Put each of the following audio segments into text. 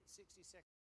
60 seconds.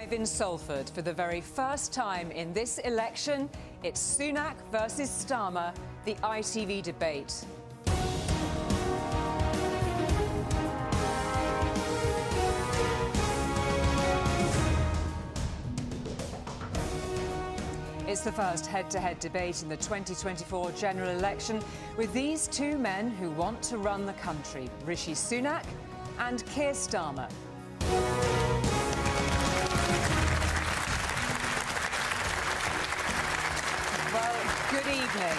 Live in Salford for the very first time in this election, it's Sunak versus Starmer, the ITV debate. It's the first head-to-head debate in the 2024 general election with these two men who want to run the country, Rishi Sunak and Keir Starmer. Well, good evening.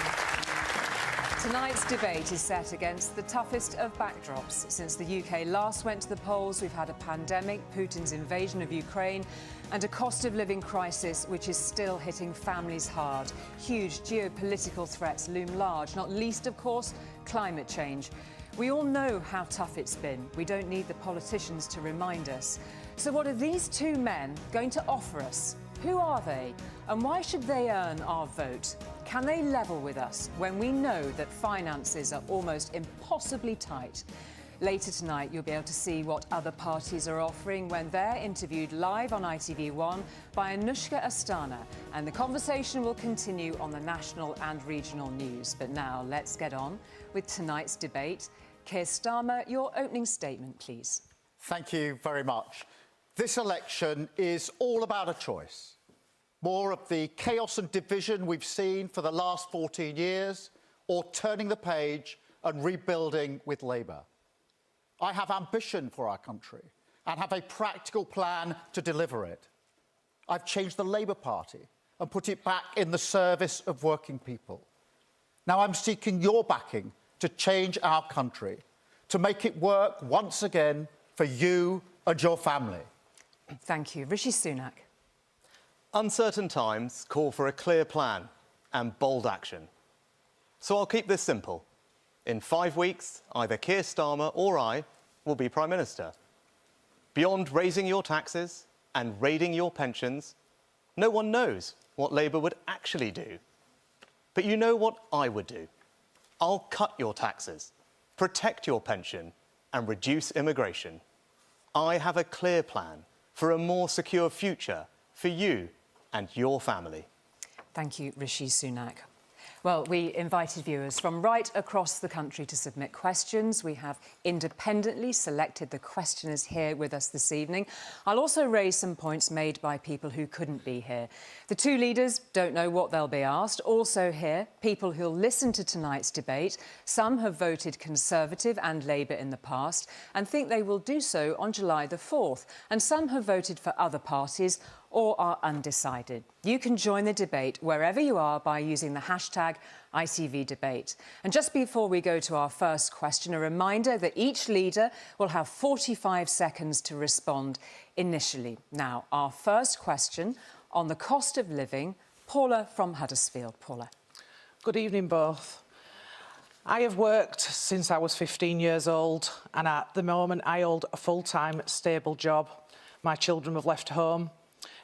Tonight's debate is set against the toughest of backdrops. Since the UK last went to the polls, we've had a pandemic, Putin's invasion of Ukraine, and a cost of living crisis which is still hitting families hard. Huge geopolitical threats loom large, not least, of course, climate change. We all know how tough it's been. We don't need the politicians to remind us. So what are these two men going to offer us? Who are they? And why should they earn our vote? Can they level with us when we know that finances are almost impossibly tight? Later tonight, you'll be able to see what other parties are offering when they're interviewed live on ITV1 by Anushka Astana. And the conversation will continue on the national and regional news. But now, let's get on with tonight's debate. Keir Starmer, your opening statement, please. Thank you very much. This election is all about a choice. More of the chaos and division we've seen for the last 14 years, or turning the page and rebuilding with Labour. I have ambition for our country and have a practical plan to deliver it. I've changed the Labour Party and put it back in the service of working people. Now I'm seeking your backing to change our country, to make it work once again for you and your family. Thank you. Rishi Sunak. Uncertain times call for a clear plan and bold action. So I'll keep this simple. In 5 weeks, either Keir Starmer or I will be Prime Minister. Beyond raising your taxes and raiding your pensions, no one knows what Labour would actually do. But you know what I would do. I'll cut your taxes, protect your pension, and reduce immigration. I have a clear plan for a more secure future for you and your family. Thank you, Rishi Sunak. Well, we invited viewers from right across the country to submit questions. We have independently selected the questioners here with us this evening. I'll also raise some points made by people who couldn't be here. The two leaders don't know what they'll be asked. Also here, people who'll listen to tonight's debate. Some have voted Conservative and Labour in the past and think they will do so on July the 4th. And some have voted for other parties or are undecided. You can join the debate wherever you are by using the hashtag ITVDebate. And just before we go to our first question, a reminder that each leader will have 45 seconds to respond initially. Now, our first question on the cost of living, Paula from Huddersfield. Paula. Good evening, both. I have worked since I was 15 years old, and at the moment I hold a full-time, stable job. My children have left home.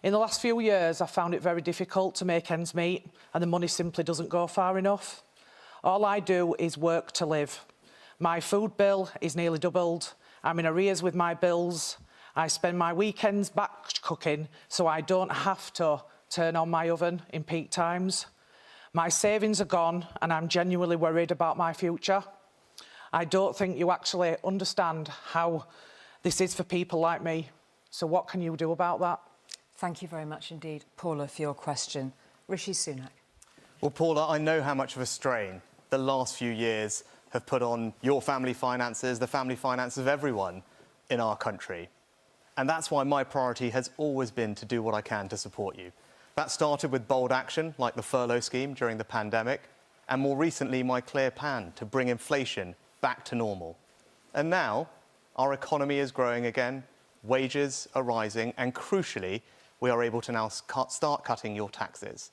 In the last few years, I found it very difficult to make ends meet, and the money simply doesn't go far enough. All I do is work to live. My food bill is nearly doubled. I'm in arrears with my bills. I spend my weekends batch cooking so I don't have to turn on my oven in peak times. My savings are gone, and I'm genuinely worried about my future. I don't think you actually understand how this is for people like me. So what can you do about that? Thank you very much indeed, Paula, for your question. Rishi Sunak. Well, Paula, I know how much of a strain the last few years have put on your family finances, the family finances of everyone in our country. And that's why my priority has always been to do what I can to support you. That started with bold action, like the furlough scheme during the pandemic, and more recently, my clear plan to bring inflation back to normal. And now, our economy is growing again, wages are rising, and crucially, we are able to now start cutting your taxes.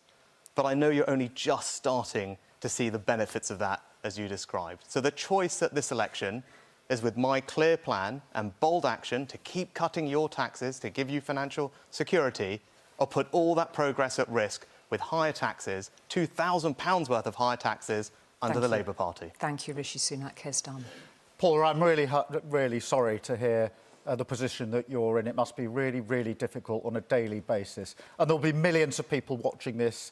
But I know you're only just starting to see the benefits of that, as you described. So the choice at this election is with my clear plan and bold action to keep cutting your taxes, to give you financial security, or put all that progress at risk with higher taxes, £2,000 worth of higher taxes under the Labour Party. Thank you, Rishi Sunak. Keir Starmer. Paula, I'm really sorry to hear the position that you're in. It must be really, really difficult on a daily basis. And there'll be millions of people watching this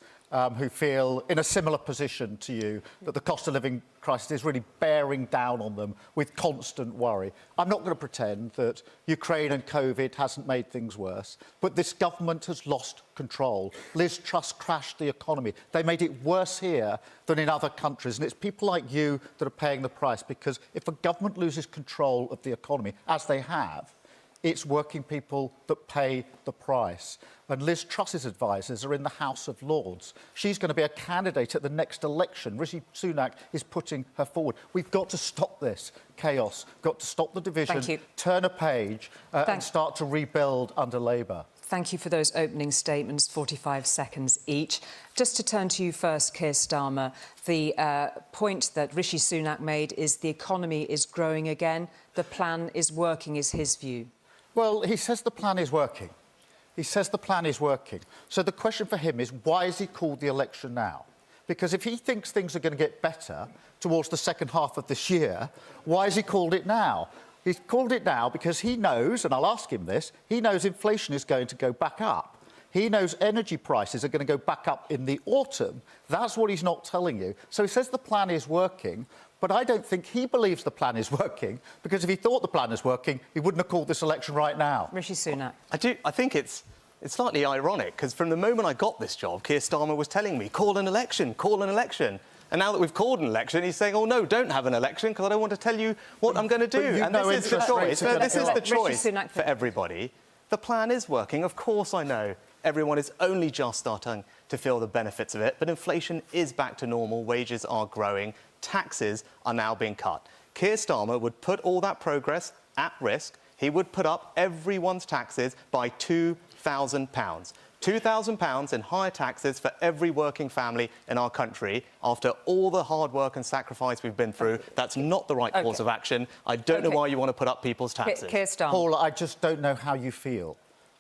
who feel in a similar position to you, that the cost of living crisis is really bearing down on them with constant worry. I'm not going to pretend that Ukraine and COVID hasn't made things worse, but this government has lost control. Liz Truss crashed the economy. They made it worse here than in other countries, and it's people like you that are paying the price, because if a government loses control of the economy, as they have, it's working people that pay the price. And Liz Truss's advisers are in the House of Lords. She's going to be a candidate at the next election. Rishi Sunak is putting her forward. We've got to stop this chaos, got to stop the division, turn a page and start to rebuild under Labour. Thank you for those opening statements, 45 seconds each. Just to turn to you first, Keir Starmer, the point that Rishi Sunak made is the economy is growing again. The plan is working, is his view. Well, he says the plan is working. He says the plan is working. So the question for him is, why has he called the election now? Because if he thinks things are going to get better towards the second half of this year, why has he called it now? He's called it now because he knows, and I'll ask him this, he knows inflation is going to go back up. He knows energy prices are going to go back up in the autumn. That's what he's not telling you. So he says the plan is working, but I don't think he believes the plan is working, because if he thought the plan is working, he wouldn't have called this election right now. Rishi Sunak. I think it's slightly ironic, because from the moment I got this job, Keir Starmer was telling me, call an election, call an election. And now that we've called an election, he's saying, oh, no, don't have an election, because I don't want to tell you what I'm going to do. And this is the choice. This is the choice for everybody. The plan is working. Of course I know everyone is only just starting to feel the benefits of it, but inflation is back to normal, wages are growing, taxes are now being cut. Keir Starmer would put all that progress at risk. He would put up everyone's taxes by £2,000. £2,000 in higher taxes for every working family in our country after all the hard work and sacrifice we've been through. That's not the right course of action. I don't know why you want to put up people's taxes. Keir Starmer. Paul, I just don't know how you feel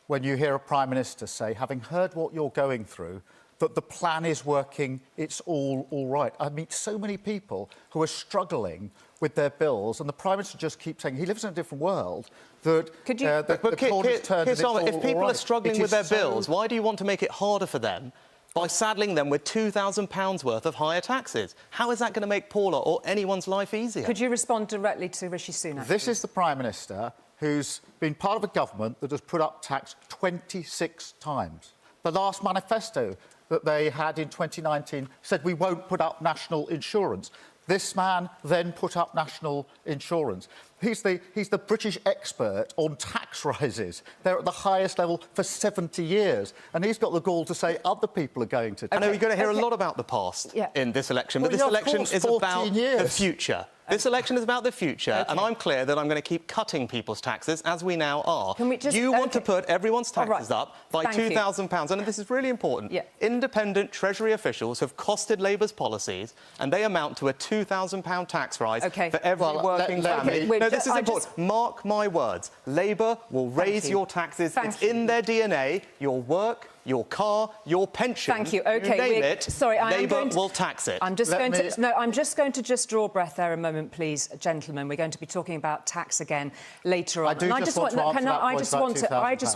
when you hear a Prime Minister say, having heard what you're going through, that the plan is working, it's all right. I meet so many people who are struggling with their bills, and the Prime Minister just keeps saying he lives in a different world, that the corner's turned and it's all if people right. are struggling with their bills, why do you want to make it harder for them by saddling them with £2,000 worth of higher taxes? How is that going to make Paula or anyone's life easier? Could you respond directly to Rishi Sunak? This is the Prime Minister who's been part of a government that has put up tax 26 times. The last manifesto that they had in 2019 said we won't put up national insurance. This man then put up national insurance. He's the British expert on tax rises. They're at the highest level for 70 years. And he's got the gall to say other people are going to... I know you're going to hear a lot about the past in this election, but this election is about the future. This election is about the future, and I'm clear that I'm going to keep cutting people's taxes, as we now are. You want to put everyone's taxes up by £2,000, and this is really important. Independent Treasury officials have costed Labour's policies, and they amount to a £2,000 tax rise for every working family. No, this is important. Mark my words. Labour will raise your taxes. It's in their DNA. Your work, your car, your pension. Thank you. OK, you name it, sorry, Labour will tax it. I'm just going to draw breath there a moment, please, gentlemen. We're going to be talking about tax again later on. I just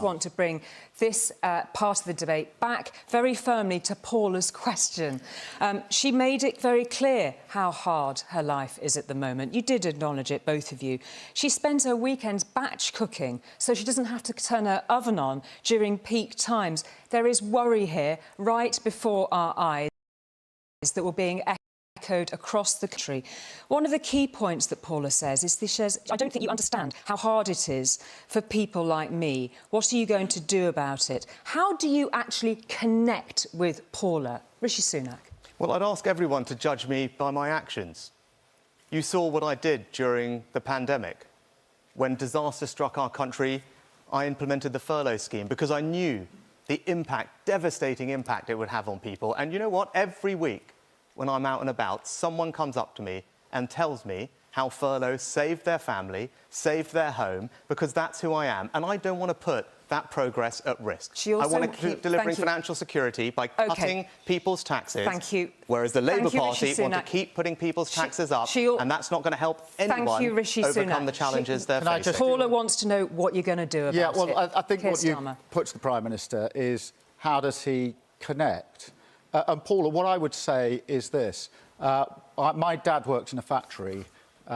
want to bring this part of the debate back very firmly to Paula's question. She made it very clear how hard her life is at the moment. You did acknowledge it, both of you. She spends her weekends batch cooking so she doesn't have to turn her oven on during peak times. There is worry here right before our eyes that we're being echoed across the country. One of the key points that Paula says is she says, I don't think you understand how hard it is for people like me. What are you going to do about it? How do you actually connect with Paula? Rishi Sunak. Well, I'd ask everyone to judge me by my actions. You saw what I did during the pandemic. When disaster struck our country, I implemented the furlough scheme because I knew the impact, devastating impact it would have on people. And you know what? Every week when I'm out and about, someone comes up to me and tells me how furlough saved their family, saved their home, because that's who I am. And I don't want to put that progress at risk. She also I want to keep delivering thank you. financial security by cutting people's taxes. Thank you. Whereas the Labour Thank you, Party Rishi want to Sunak. keep putting people's taxes up, and that's not going to help anyone you, Rishi overcome Sunak. the challenges they're Can I facing. just- Paula wants to know what you're going to do about it. Yeah, well, I think Keir what you Starmer. put to the Prime Minister is how does he connect? And Paula, what I would say is this. My dad worked in a factory.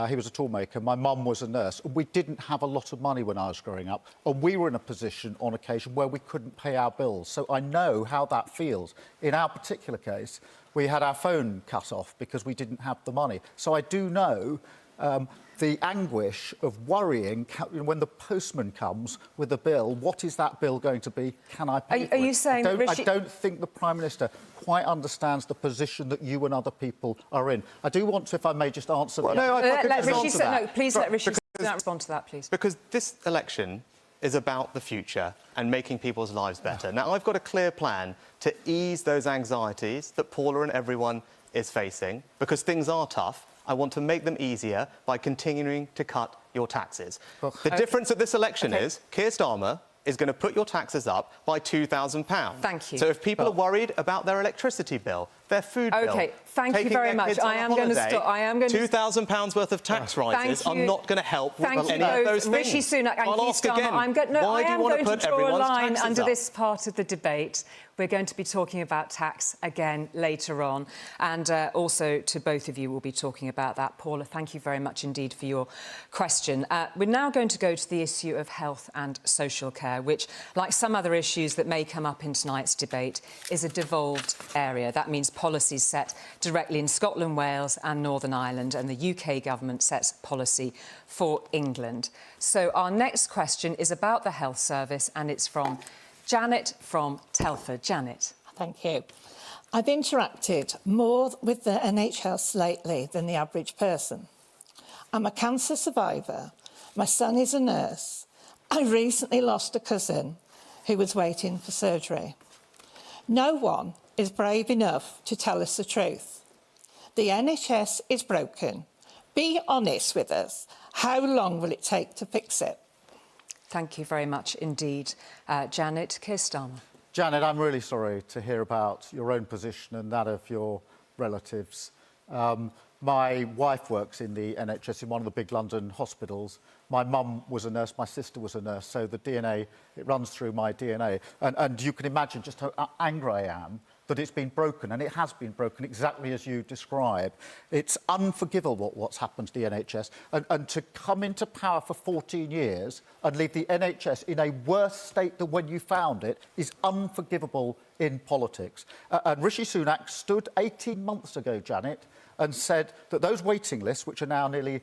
He was a toolmaker. My mum was a nurse. We didn't have a lot of money when I was growing up, and we were in a position on occasion where we couldn't pay our bills. So I know how that feels. In our particular case, we had our phone cut off because we didn't have the money. So I do know the anguish of worrying when the postman comes with a bill. What is that bill going to be? Can I pay for it? Are you saying, I don't think the Prime Minister quite understands the position that you and other people are in. I do want to, if I may, just answer that. No, I could let just Rishi answer Sunak, that. no, please let Rishi Sunak respond to that, please. Because this election is about the future and making people's lives better. Now, I've got a clear plan to ease those anxieties that Paula and everyone is facing, because things are tough. I want to make them easier by continuing to cut your taxes. The difference at this election is Keir Starmer is going to put your taxes up by £2,000. Thank you. So if people are worried about their electricity bill, their food bill... OK, thank you taking very their much. kids on I a am going to holiday, stop. I am going to... £2,000 worth of tax rises are not going to help with any of those things. Rishi Sunak and I'll Keir ask Starmer, again, I am going to draw a line under up? this part of the debate. We're going to be talking about tax again later on. And also to both of you, we'll be talking about that. Paula, thank you very much indeed for your question. We're now going to go to the issue of health and social care, which, like some other issues that may come up in tonight's debate, is a devolved area. That means policies set directly in Scotland, Wales and Northern Ireland, and the UK government sets policy for England. So our next question is about the health service, and it's from Janet from Telford. Janet. Thank you. I've interacted more with the NHS lately than the average person. I'm a cancer survivor. My son is a nurse. I recently lost a cousin who was waiting for surgery. No one is brave enough to tell us the truth. The NHS is broken. Be honest with us. How long will it take to fix it? Thank you very much indeed. Janet. Keir Starmer. Janet, I'm really sorry to hear about your own position and that of your relatives. My wife works in the NHS in one of the big London hospitals. My mum was a nurse, my sister was a nurse, so the DNA, it runs through my DNA. And you can imagine just how angry I am that it's been broken, and it has been broken exactly as you describe. It's unforgivable what's happened to the NHS, and to come into power for 14 years and leave the NHS in a worse state than when you found it is unforgivable in politics. And Rishi Sunak stood 18 months ago, Janet, and said that those waiting lists, which are now nearly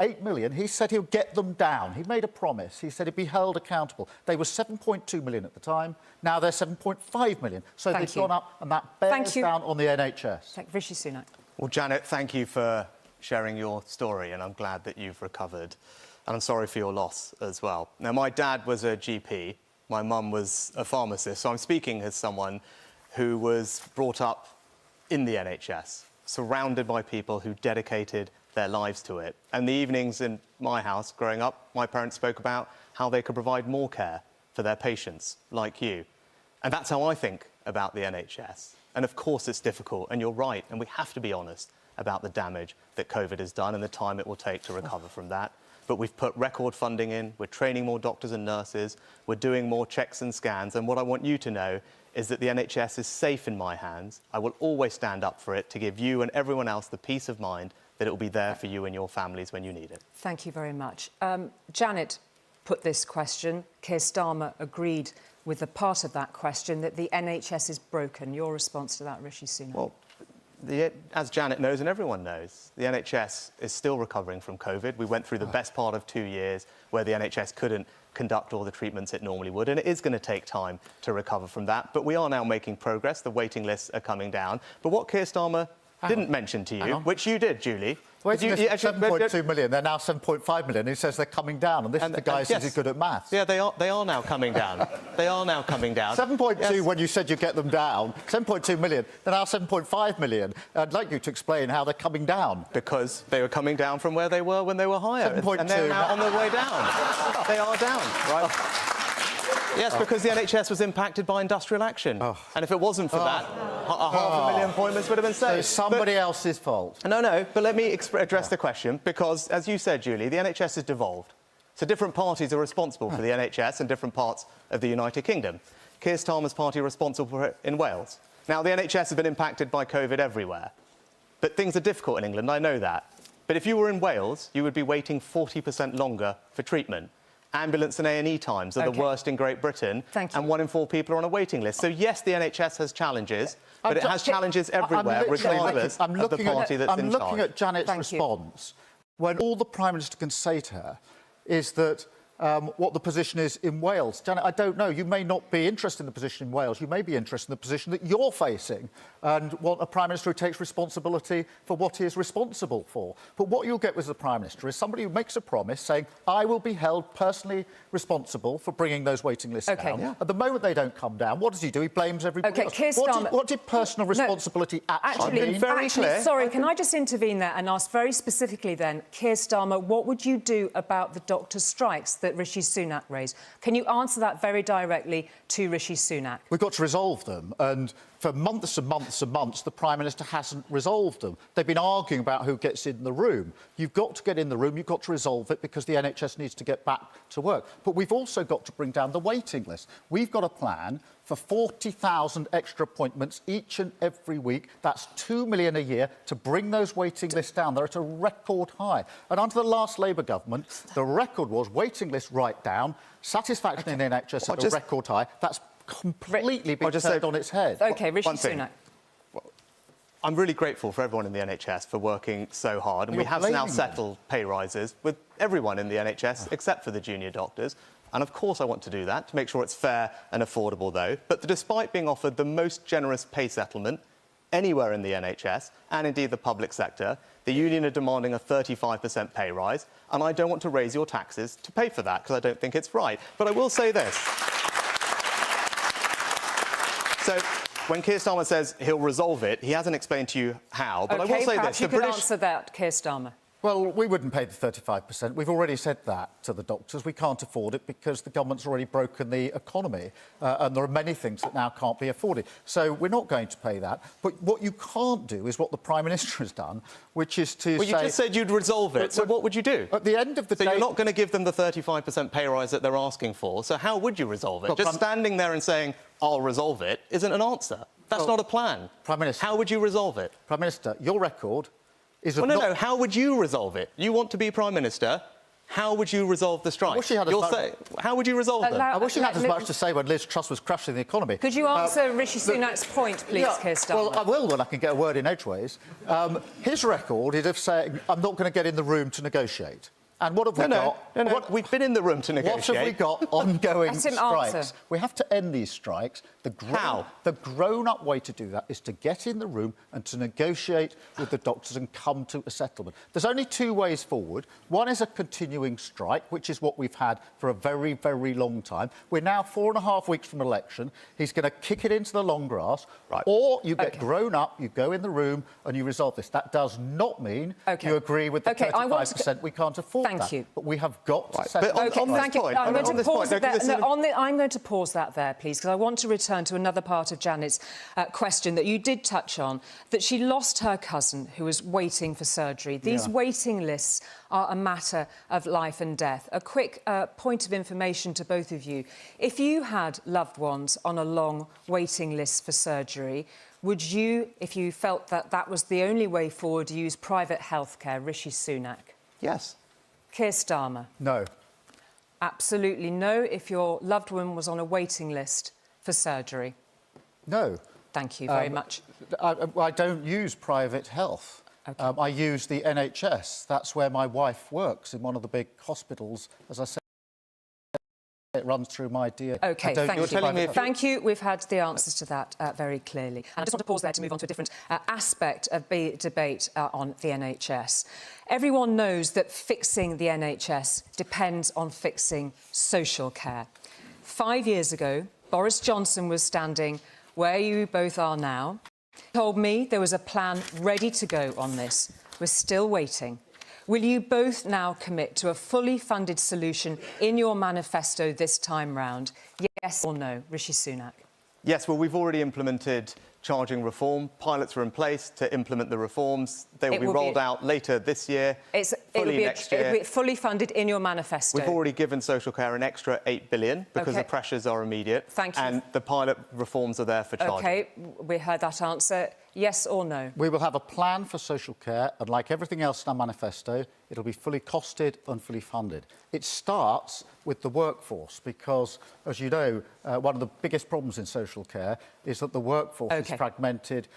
8 million, he said he'll get them down. He made a promise. He said he'd be held accountable. They were 7.2 million at the time. Now they're 7.5 million. So they've gone up, and that bears down on the NHS. Rishi Sunak. Well, Janet, thank you for sharing your story, and I'm glad that you've recovered. And I'm sorry for your loss as well. Now, my dad was a GP. My mum was a pharmacist. So I'm speaking as someone who was brought up in the NHS, surrounded by people who dedicated their lives to it. And the evenings in my house, growing up, my parents spoke about how they could provide more care for their patients, like you. And that's how I think about the NHS. And of course it's difficult, and you're right, and we have to be honest about the damage that COVID has done and the time it will take to recover from that. But we've put record funding in, we're training more doctors and nurses, we're doing more checks and scans, and what I want you to know is that the NHS is safe in my hands. I will always stand up for it to give you and everyone else the peace of mind that it will be there for you and your families when you need it. Thank you very much. Janet put this question. Keir Starmer agreed with a part of that question, that the NHS is broken. Your response to that, Rishi Sunak? Well, as Janet knows and everyone knows, the NHS is still recovering from COVID. We went through the best part of 2 years where the NHS couldn't conduct all the treatments it normally would, and it is going to take time to recover from that. But we are now making progress. The waiting lists are coming down. But what Keir Starmer didn't mention to you, which you did, Julie. Waiting list 7.2 million, they're now 7.5 million. He says they're coming down, and this is the guy who says he's good at maths. Yeah, they are now coming down. They are now coming down. 7.2 when you said you get them down. 7.2 million, they're now 7.5 million. I'd like you to explain how they're coming down. Because they were coming down from where they were when they were higher. 7.2. And they're now on their way down. They are down, right? Yes, because the NHS was impacted by industrial action. And if it wasn't for that, 500,000 appointments would have been So saved. it's somebody else's fault. No, but let me address the question, because, as you said, Julie, the NHS has devolved. So different parties are responsible for the NHS in different parts of the United Kingdom. Keir Starmer's party are responsible for it in Wales. Now, the NHS has been impacted by COVID everywhere. But things are difficult in England, I know that. But if you were in Wales, you would be waiting 40% longer for treatment. Ambulance and A&E times are the worst in Great Britain. Thank you. And 1 in 4 people are on a waiting list. So, yes, the NHS has challenges, but it has challenges everywhere, regardless of the party that's in charge. I'm looking at Janet's response when all the Prime Minister can say to her is that what the position is in Wales. Janet, I don't know. You may not be interested in the position in Wales. You may be interested in the position that you're facing and want a Prime Minister who takes responsibility for what he is responsible for. But what you'll get with the Prime Minister is somebody who makes a promise saying, I will be held personally responsible for bringing those waiting lists down. Yeah. At the moment they don't come down, what does he do? He blames everybody else. Keir Starmer... What did personal responsibility actually mean? Very clear. Sorry, can I just intervene there and ask very specifically then, Keir Starmer, what would you do about the doctors' strikes that Rishi Sunak raised? Can you answer that very directly to Rishi Sunak? We've got to resolve them, and for months and months and months, the Prime Minister hasn't resolved them. They've been arguing about who gets in the room. You've got to get in the room, you've got to resolve it, because the NHS needs to get back to work. But we've also got to bring down the waiting list. We've got a plan for 40,000 extra appointments each and every week. That's 2 million a year to bring those waiting lists down. They're at a record high. And under the last Labour government, the record was waiting lists right down, satisfaction in the NHS at a record high. That's completely been turned on its head. OK, Rishi Sunak. I'm really grateful for everyone in the NHS for working so hard, and we have now settled pay rises with everyone in the NHS except for the junior doctors. And of course I want to do that, to make sure it's fair and affordable though. But despite being offered the most generous pay settlement anywhere in the NHS, and indeed the public sector, the union are demanding a 35% pay rise, and I don't want to raise your taxes to pay for that, because I don't think it's right. But I will say this. So, when Keir Starmer says he'll resolve it, he hasn't explained to you how. But I will say this: you could answer that, Keir Starmer. Well, we wouldn't pay the 35%. We've already said that to the doctors. We can't afford it because the government's already broken the economy, and there are many things that now can't be afforded. So we're not going to pay that. But what you can't do is what the Prime Minister has done, which is to Well, you just said you'd resolve it, so what would you do? At the end of the day... So you're not going to give them the 35% pay rise that they're asking for, so how would you resolve it? Just standing there and saying, I'll resolve it, isn't an answer. That's not a plan. Prime Minister... How would you resolve it? Prime Minister, your record... No, how would you resolve it? You want to be Prime Minister. How would you resolve the strike? How would you resolve them? I wish he had as much to say when Liz Truss was crushing the economy. Could you answer Rishi Sunak's point, please, Keir Starmer? Well, I will when I can get a word in edgeways. His record is of saying, I'm not going to get in the room to negotiate. And what have we got? We've been in the room to negotiate. What have we got? Ongoing strikes. Answer. We have to end these strikes. The grown-up way to do that is to get in the room and to negotiate with the doctors and come to a settlement. There's only two ways forward. One is a continuing strike, which is what we've had for a very, very long time. We're now 4.5 weeks from election. He's going to kick it into the long grass. Right. Or you get grown up, you go in the room and you resolve this. That does not mean you agree with the 35%. We can't afford that. Thank you. But we have got to settle on this point. I'm going to pause it there. I'm going to pause that there, please, because I want to return to another part of Janet's question that you did touch on, that she lost her cousin who was waiting for surgery. These waiting lists are a matter of life and death. A quick point of information to both of you. If you had loved ones on a long waiting list for surgery, would you, if you felt that that was the only way forward, use private healthcare? Rishi Sunak? Yes. Keir Starmer? No. Absolutely no if your loved one was on a waiting list for surgery? No. Thank you very much. I don't use private health. Okay. I use the NHS. That's where my wife works, in one of the big hospitals. As I said, it runs through my DNA. OK, thank you. We've had the answers to that very clearly. And I just want to pause there to move on to a different aspect of the debate on the NHS. Everyone knows that fixing the NHS depends on fixing social care. 5 years ago, Boris Johnson was standing where you both are now. He told me there was a plan ready to go on this. We're still waiting. Will you both now commit to a fully funded solution in your manifesto this time round? Yes or no? Rishi Sunak. Yes, well, we've already implemented charging reform. Pilots are in place to implement the reforms. They will be rolled out later this year, fully next year. It'll be fully funded in your manifesto. We've already given social care an extra £8 billion because the pressures are immediate. Thank you. And the pilot reforms are there for charging. OK, we heard that answer. Yes or no? We will have a plan for social care, and like everything else in our manifesto, it'll be fully costed and fully funded. It starts with the workforce because, as you know, one of the biggest problems in social care is that the workforce is fragmented,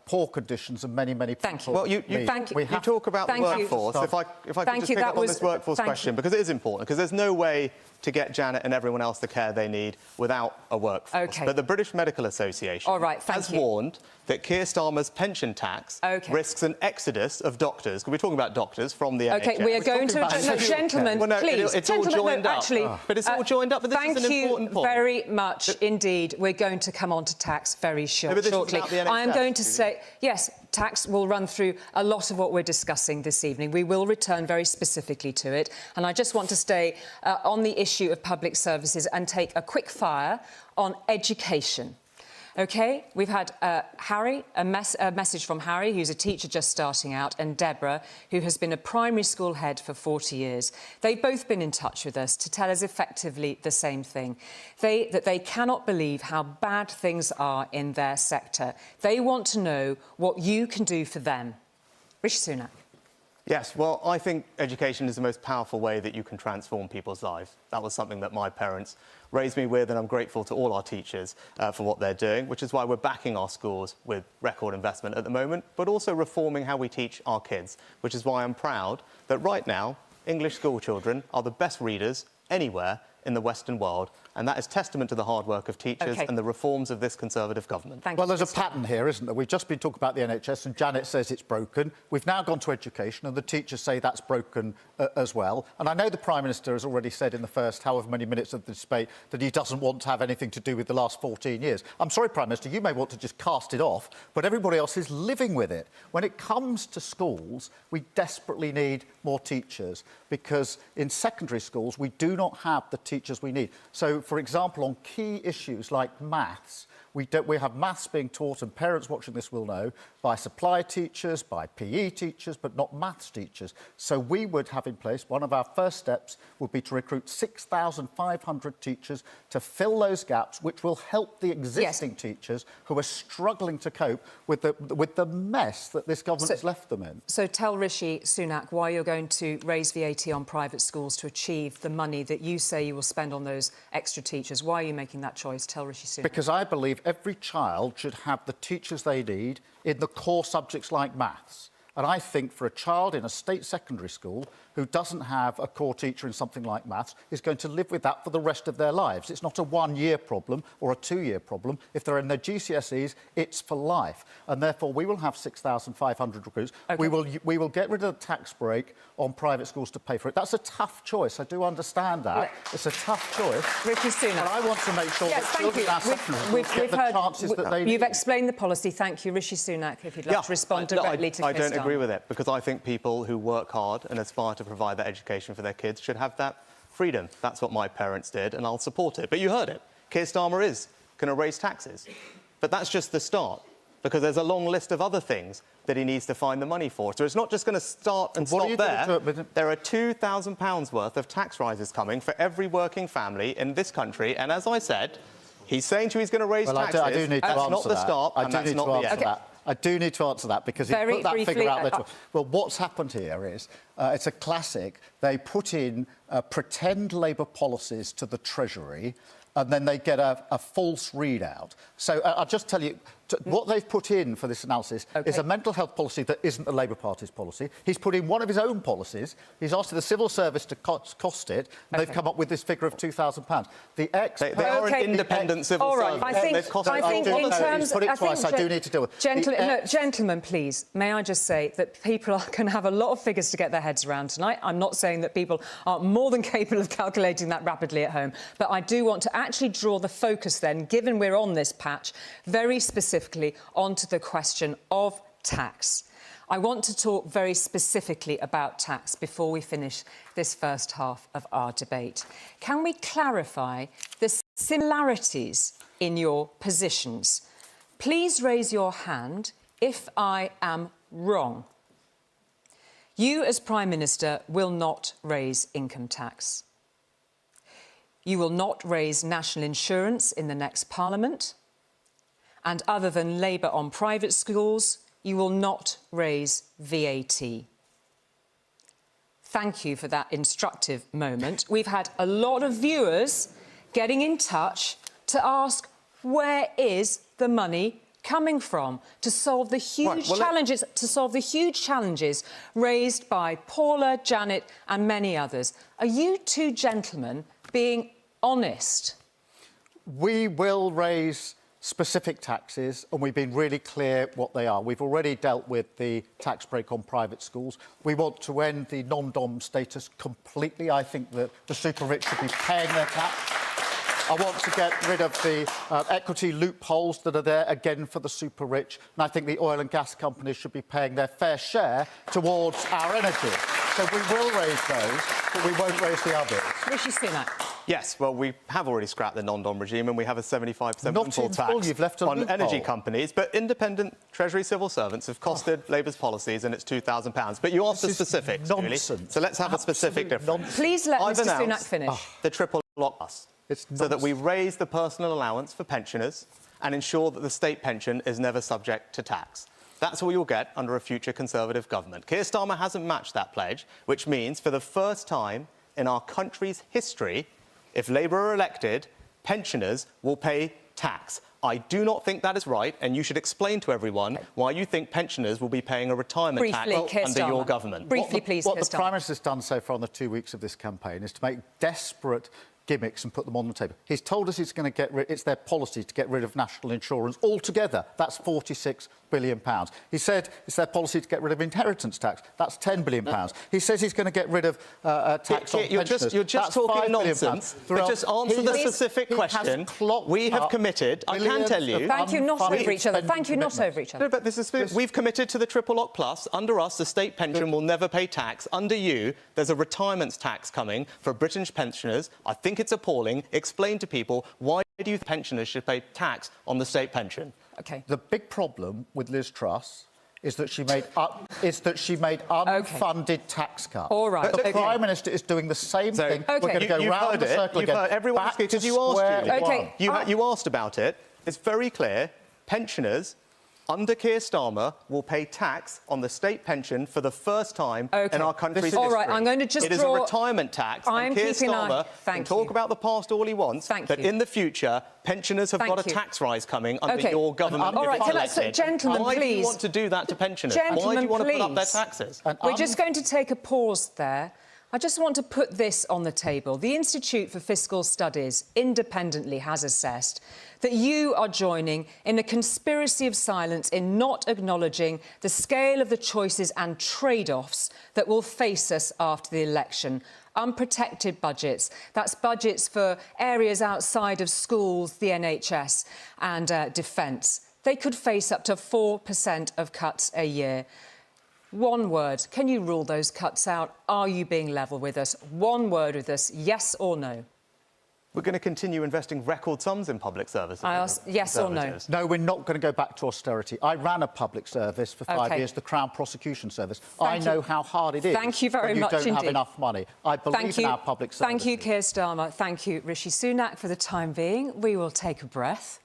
poor conditions, and many people... Thank you. Well, you talk about the workforce. If I could just pick up on this workforce question, because it is important, because there's no way to get Janet and everyone else the care they need without a workforce. OK. But the British Medical Association has warned that Keir Starmer's pension tax risks an exodus of doctors, because we're talking about doctors from the NHS. OK, we are going to... No, gentlemen, well, no, please. It's all joined up. Actually, but it's all joined up, but this is an important point. Thank you very much indeed. We're going to come on to tax very shortly. I am going to say, yes, tax will run through a lot of what we're discussing this evening. We will return very specifically to it. And I just want to stay on the issue of public services and take a quick fire on education. OK, we've had Harry, a message from Harry, who's a teacher just starting out, and Deborah, who has been a primary school head for 40 years. They've both been in touch with us to tell us effectively the same thing, that they cannot believe how bad things are in their sector. They want to know what you can do for them. Rishi Sunak. Yes, well, I think education is the most powerful way that you can transform people's lives. That was something that my parents raised me with, and I'm grateful to all our teachers for what they're doing, which is why we're backing our schools with record investment at the moment, but also reforming how we teach our kids, which is why I'm proud that right now English school children are the best readers anywhere in the Western world, and that is testament to the hard work of teachers and the reforms of this Conservative government. Well, there's a pattern here, isn't there? We've just been talking about the NHS, and Janet says it's broken. We've now gone to education, and the teachers say that's broken as well. And I know the Prime Minister has already said in the first however many minutes of the debate that he doesn't want to have anything to do with the last 14 years. I'm sorry, Prime Minister, you may want to just cast it off, but everybody else is living with it. When it comes to schools, we desperately need more teachers, because in secondary schools we do not have the teachers we need. So, for example, on key issues like maths, we have maths being taught, and parents watching this will know, by supply teachers, by PE teachers, but not maths teachers. So we would have in place, one of our first steps would be to recruit 6,500 teachers to fill those gaps, which will help the existing teachers who are struggling to cope with the mess that this government has left them in. So tell Rishi Sunak why you're going to raise VAT on private schools to achieve the money that you say you will spend on those extra teachers. Why are you making that choice? Tell Rishi Sunak. Because I believe every child should have the teachers they need in the core subjects like maths. And I think for a child in a state secondary school who doesn't have a core teacher in something like maths is going to live with that for the rest of their lives. It's not a one-year problem or a two-year problem. If they're in their GCSEs, it's for life. And therefore, we will have 6,500 recruits. We will get rid of the tax break on private schools to pay for it. That's a tough choice. I do understand that. It's a tough choice. Rishi Sunak. But I want to make sure that children in our secondary schools get the chances that they need. You've explained the policy. Thank you, Rishi Sunak, if you'd like to respond directly to I don't agree with it, because I think people who work hard and aspire to provide that education for their kids should have that freedom. That's what my parents did, and I'll support it. But you heard it. Keir Starmer is going to raise taxes. But that's just the start, because there's a long list of other things that he needs to find the money for. So it's not just going to start and stop there. There are £2,000 worth of tax rises coming for every working family in this country. And as I said, he's saying to you he's going to raise taxes. I do need to answer that. That's not the start, and that's not the end. I do need to answer that, because he put that figure out there. Well, what's happened here is, it's a classic. They put in pretend Labour policies to the Treasury, and then they get a false readout. So I'll just tell you, what they've put in for this analysis is a mental health policy that isn't the Labour Party's policy. He's put in one of his own policies. He's asked the civil service to cost it, and they've come up with this figure of £2,000. They are an independent civil service. I think in terms... Put it twice, I do need to deal with it. Gentlemen, please, may I just say that people can have a lot of figures to get their heads around tonight. I'm not saying that people aren't more than capable of calculating that rapidly at home, but I do want to actually draw the focus then, given we're on this patch, very specifically onto the question of tax. I want to talk very specifically about tax before we finish this first half of our debate. Can we clarify the similarities in your positions? Please raise your hand if I am wrong. You, as Prime Minister, will not raise income tax. You will not raise national insurance in the next Parliament. And other than Labour on private schools, you will not raise VAT. Thank you for that instructive moment. We've had a lot of viewers getting in touch to ask, where is the money coming from to solve the huge challenges raised by Paula, Janet and many others? Are you two gentlemen being honest? We will raise specific taxes, and we've been really clear what they are. We've already dealt with the tax break on private schools. We want to end the non-dom status completely. I think that the super rich should be paying their tax. I want to get rid of the equity loopholes that are there, again, for the super rich. And I think the oil and gas companies should be paying their fair share towards our energy. So we will raise those, but we won't raise the others. Rishi Sunak. Yes, well, we have already scrapped the non-dom regime and we have a 75% windfall tax you've left a on loophole. energy companies, but independent Treasury civil servants have costed Labour's policies and it's £2,000. But you asked for specifics, Julie, so let's have a specific difference. Please let I've Mr Sunak announced finish. the triple lock plus, so that we raise the personal allowance for pensioners and ensure that the state pension is never subject to tax. That's what you'll get under a future Conservative government. Keir Starmer hasn't matched that pledge, which means for the first time in our country's history, if Labour are elected, pensioners will pay tax. I do not think that is right, and you should explain to everyone why you think pensioners will be paying a retirement tax under your government. Briefly, please, What the Prime Minister's done so far in the 2 weeks of this campaign is to make desperate gimmicks and put them on the table. He's told us he's going to get rid, it's their policy to get rid of national insurance altogether. That's £46 billion. He said it's their policy to get rid of inheritance tax. That's £10 billion. He says he's going to get rid of tax on pensioners. You're just talking nonsense. But just answer the specific question. We have committed, I can tell you... Thank you, not over each other. Thank you, not over each other. No, but we've committed to the triple lock plus. Under us, the state pension will never pay tax. Under you, there's a retirement tax coming for British pensioners. I think it's appalling. Explain to people why do you think pensioners should pay tax on the state pension? OK. The big problem with Liz Truss is that she made unfunded tax cuts. All right. The Prime Minister is doing the same thing. Okay. We're going to go round the circle again. Everyone back to you asked, Julie. Okay. You asked about it. It's very clear. Pensioners under Keir Starmer will pay tax on the state pension for the first time in our country's history. All right, I'm going to just It is a retirement tax, and Keir Starmer can talk about the past all he wants, but in the future, pensioners have got a tax rise coming under your government. All right, gentlemen, Why please. do you want to do that to pensioners? Why do you want to put up their taxes? We're just going to take a pause there. I just want to put this on the table. The Institute for Fiscal Studies independently has assessed that you are joining in a conspiracy of silence in not acknowledging the scale of the choices and trade-offs that will face us after the election. Unprotected budgets, that's budgets for areas outside of schools, the NHS and defence. They could face up to 4% of cuts a year. One word, can you rule those cuts out? Are you being level with us? One word with us, yes or no? We're going to continue investing record sums in public services. I ask yes or no? No, we're not going to go back to austerity. I ran a public service for 5 years, the Crown Prosecution Service. I know how hard it is. Thank you very much when you don't have enough money. I believe in our public service. Thank you, Keir Starmer. Thank you, Rishi Sunak. For the time being, we will take a breath.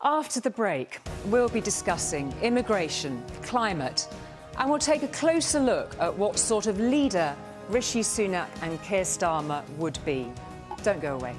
After the break, we'll be discussing immigration, climate, and we'll take a closer look at what sort of leader Rishi Sunak and Keir Starmer would be. Don't go away.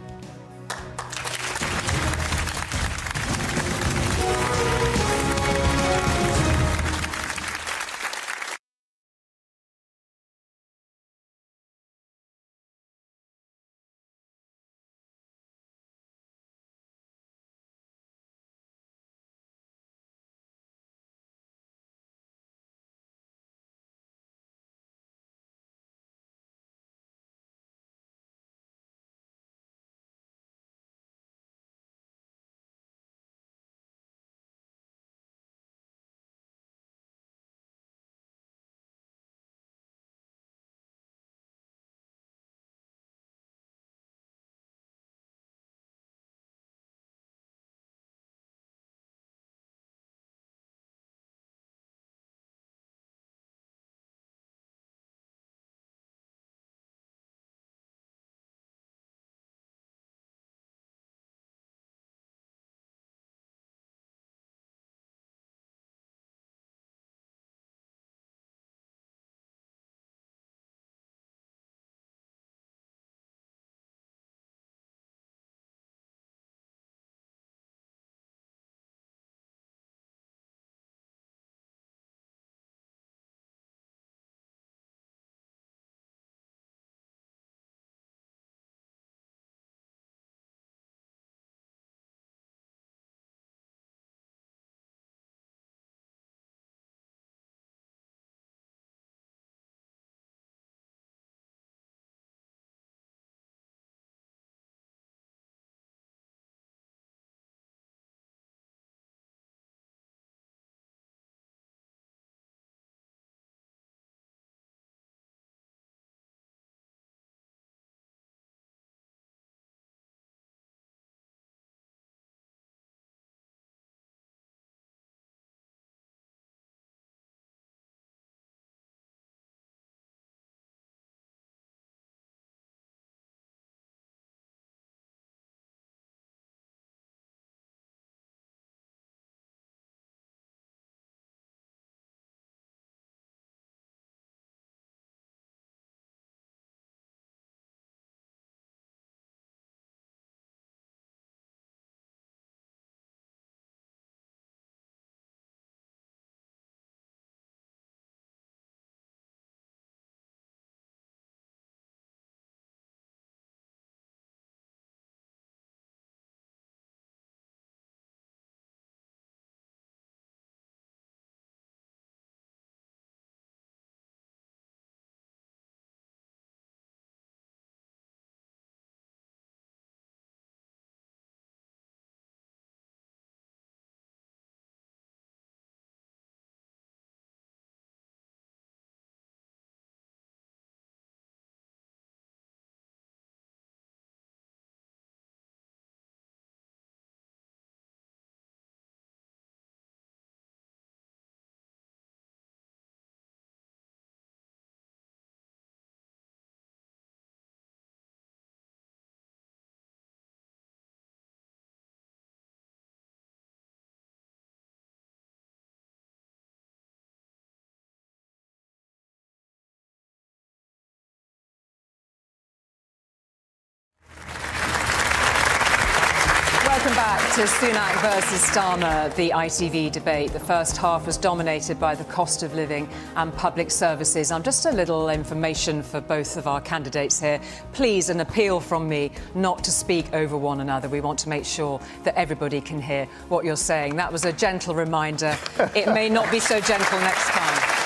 to Sunak versus Starmer, the ITV debate. The first half was dominated by the cost of living and public services. Just a little information for both of our candidates here. Please, an appeal from me not to speak over one another. We want to make sure that everybody can hear what you're saying. That was a gentle reminder. It may not be so gentle next time.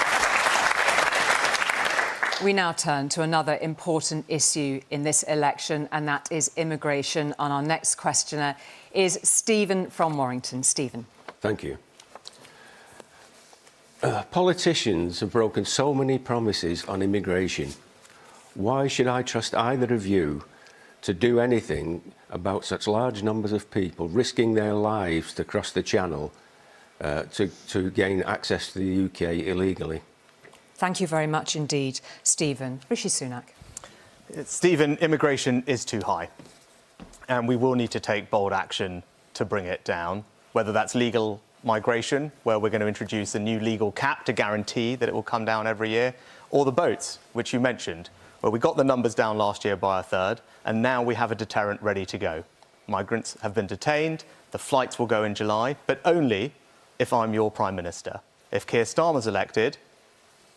We now turn to another important issue in this election, and that is immigration. And our next questioner is Stephen from Warrington. Stephen. Thank you. Politicians have broken so many promises on immigration. Why should I trust either of you to do anything about such large numbers of people risking their lives to cross the Channel to gain access to the UK illegally? Thank you very much indeed, Stephen. Rishi Sunak. Stephen, immigration is too high, and we will need to take bold action to bring it down, whether that's legal migration, where we're going to introduce a new legal cap to guarantee that it will come down every year, or the boats, which you mentioned, where we got the numbers down last year by a third, and now we have a deterrent ready to go. Migrants have been detained, the flights will go in July, but only if I'm your Prime Minister. If Keir Starmer's elected,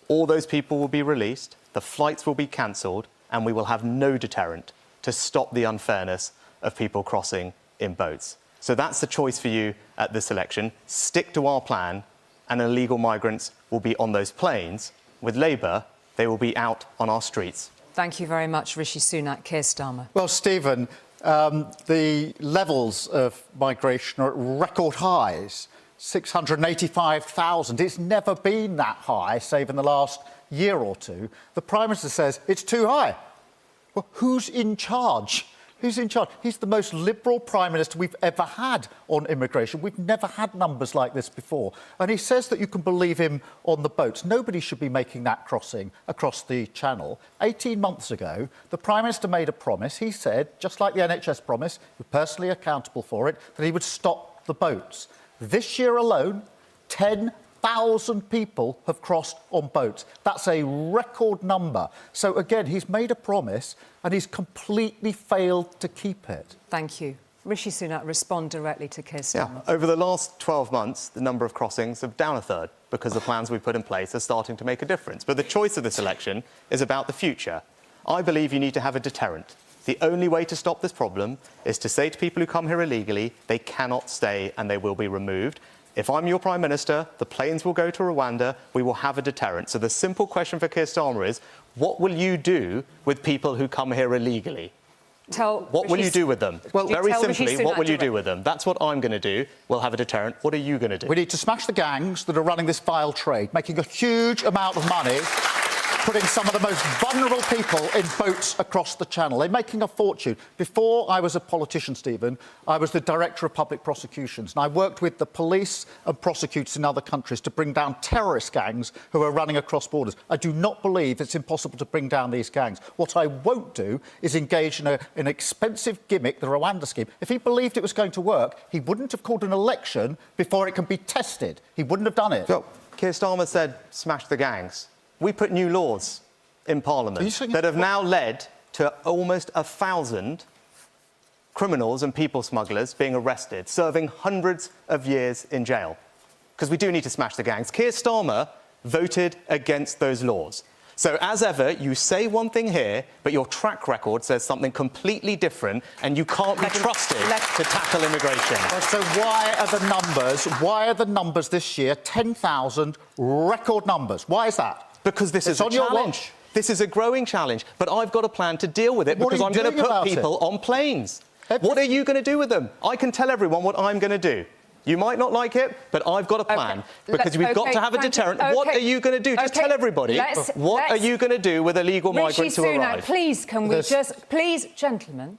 all those people will be released, the flights will be cancelled, and we will have no deterrent to stop the unfairness of people crossing in boats. So that's the choice for you at this election. Stick to our plan, and illegal migrants will be on those planes. With Labour, they will be out on our streets. Thank you very much, Rishi Sunak. Keir Starmer. Well, Stephen, the levels of migration are at record highs. 685,000. It's never been that high, save in the last year or two. The Prime Minister says it's too high. Well, who's in charge? Who's in charge? He's the most liberal Prime Minister we've ever had on immigration. We've never had numbers like this before. And he says that you can believe him on the boats. Nobody should be making that crossing across the Channel. 18 months ago, the Prime Minister made a promise. He said, just like the NHS promise, he was personally accountable for it, that he would stop the boats. This year alone, 10,000 people have crossed on boats. That's a record number. So, again, he's made a promise and he's completely failed to keep it. Thank you. Rishi Sunak, respond directly to Keir Starmer. Yeah. Over the last 12 months, the number of crossings have down a third because the plans we put in place are starting to make a difference. But the choice of this election is about the future. I believe you need to have a deterrent. The only way to stop this problem is to say to people who come here illegally, they cannot stay and they will be removed. If I'm your Prime Minister, the planes will go to Rwanda, we will have a deterrent. So the simple question for Keir Starmer is, what will you do with people who come here illegally? What will you do with them? Well, very simply, what will you do with them? That's what I'm going to do. We'll have a deterrent. What are you going to do? We need to smash the gangs that are running this vile trade, making a huge amount of money, putting some of the most vulnerable people in boats across the Channel. They're making a fortune. Before I was a politician, Stephen, I was the Director of Public Prosecutions, and I worked with the police and prosecutors in other countries to bring down terrorist gangs who are running across borders. I do not believe it's impossible to bring down these gangs. What I won't do is engage in an expensive gimmick, the Rwanda scheme. If he believed it was going to work, he wouldn't have called an election before it can be tested. He wouldn't have done it. So, Keir Starmer said, smash the gangs. We put new laws in Parliament that have now led to almost 1,000 criminals and people smugglers being arrested, serving hundreds of years in jail. Because we do need to smash the gangs. Keir Starmer voted against those laws. So, as ever, you say one thing here, but your track record says something completely different, and you can't be trusted to tackle immigration. So why are the numbers this year 10,000 record numbers? Why is that? Because this is a challenge. This is a growing challenge, but I've got a plan to deal with it because I'm going to put people on planes. What are you going to do with them? I can tell everyone what I'm going to do. You might not like it, but I've got a plan because we've got to have a deterrent. What are you going to do? Just tell everybody. What are you going to do with illegal migrants who arrive? Please, can we please, gentlemen,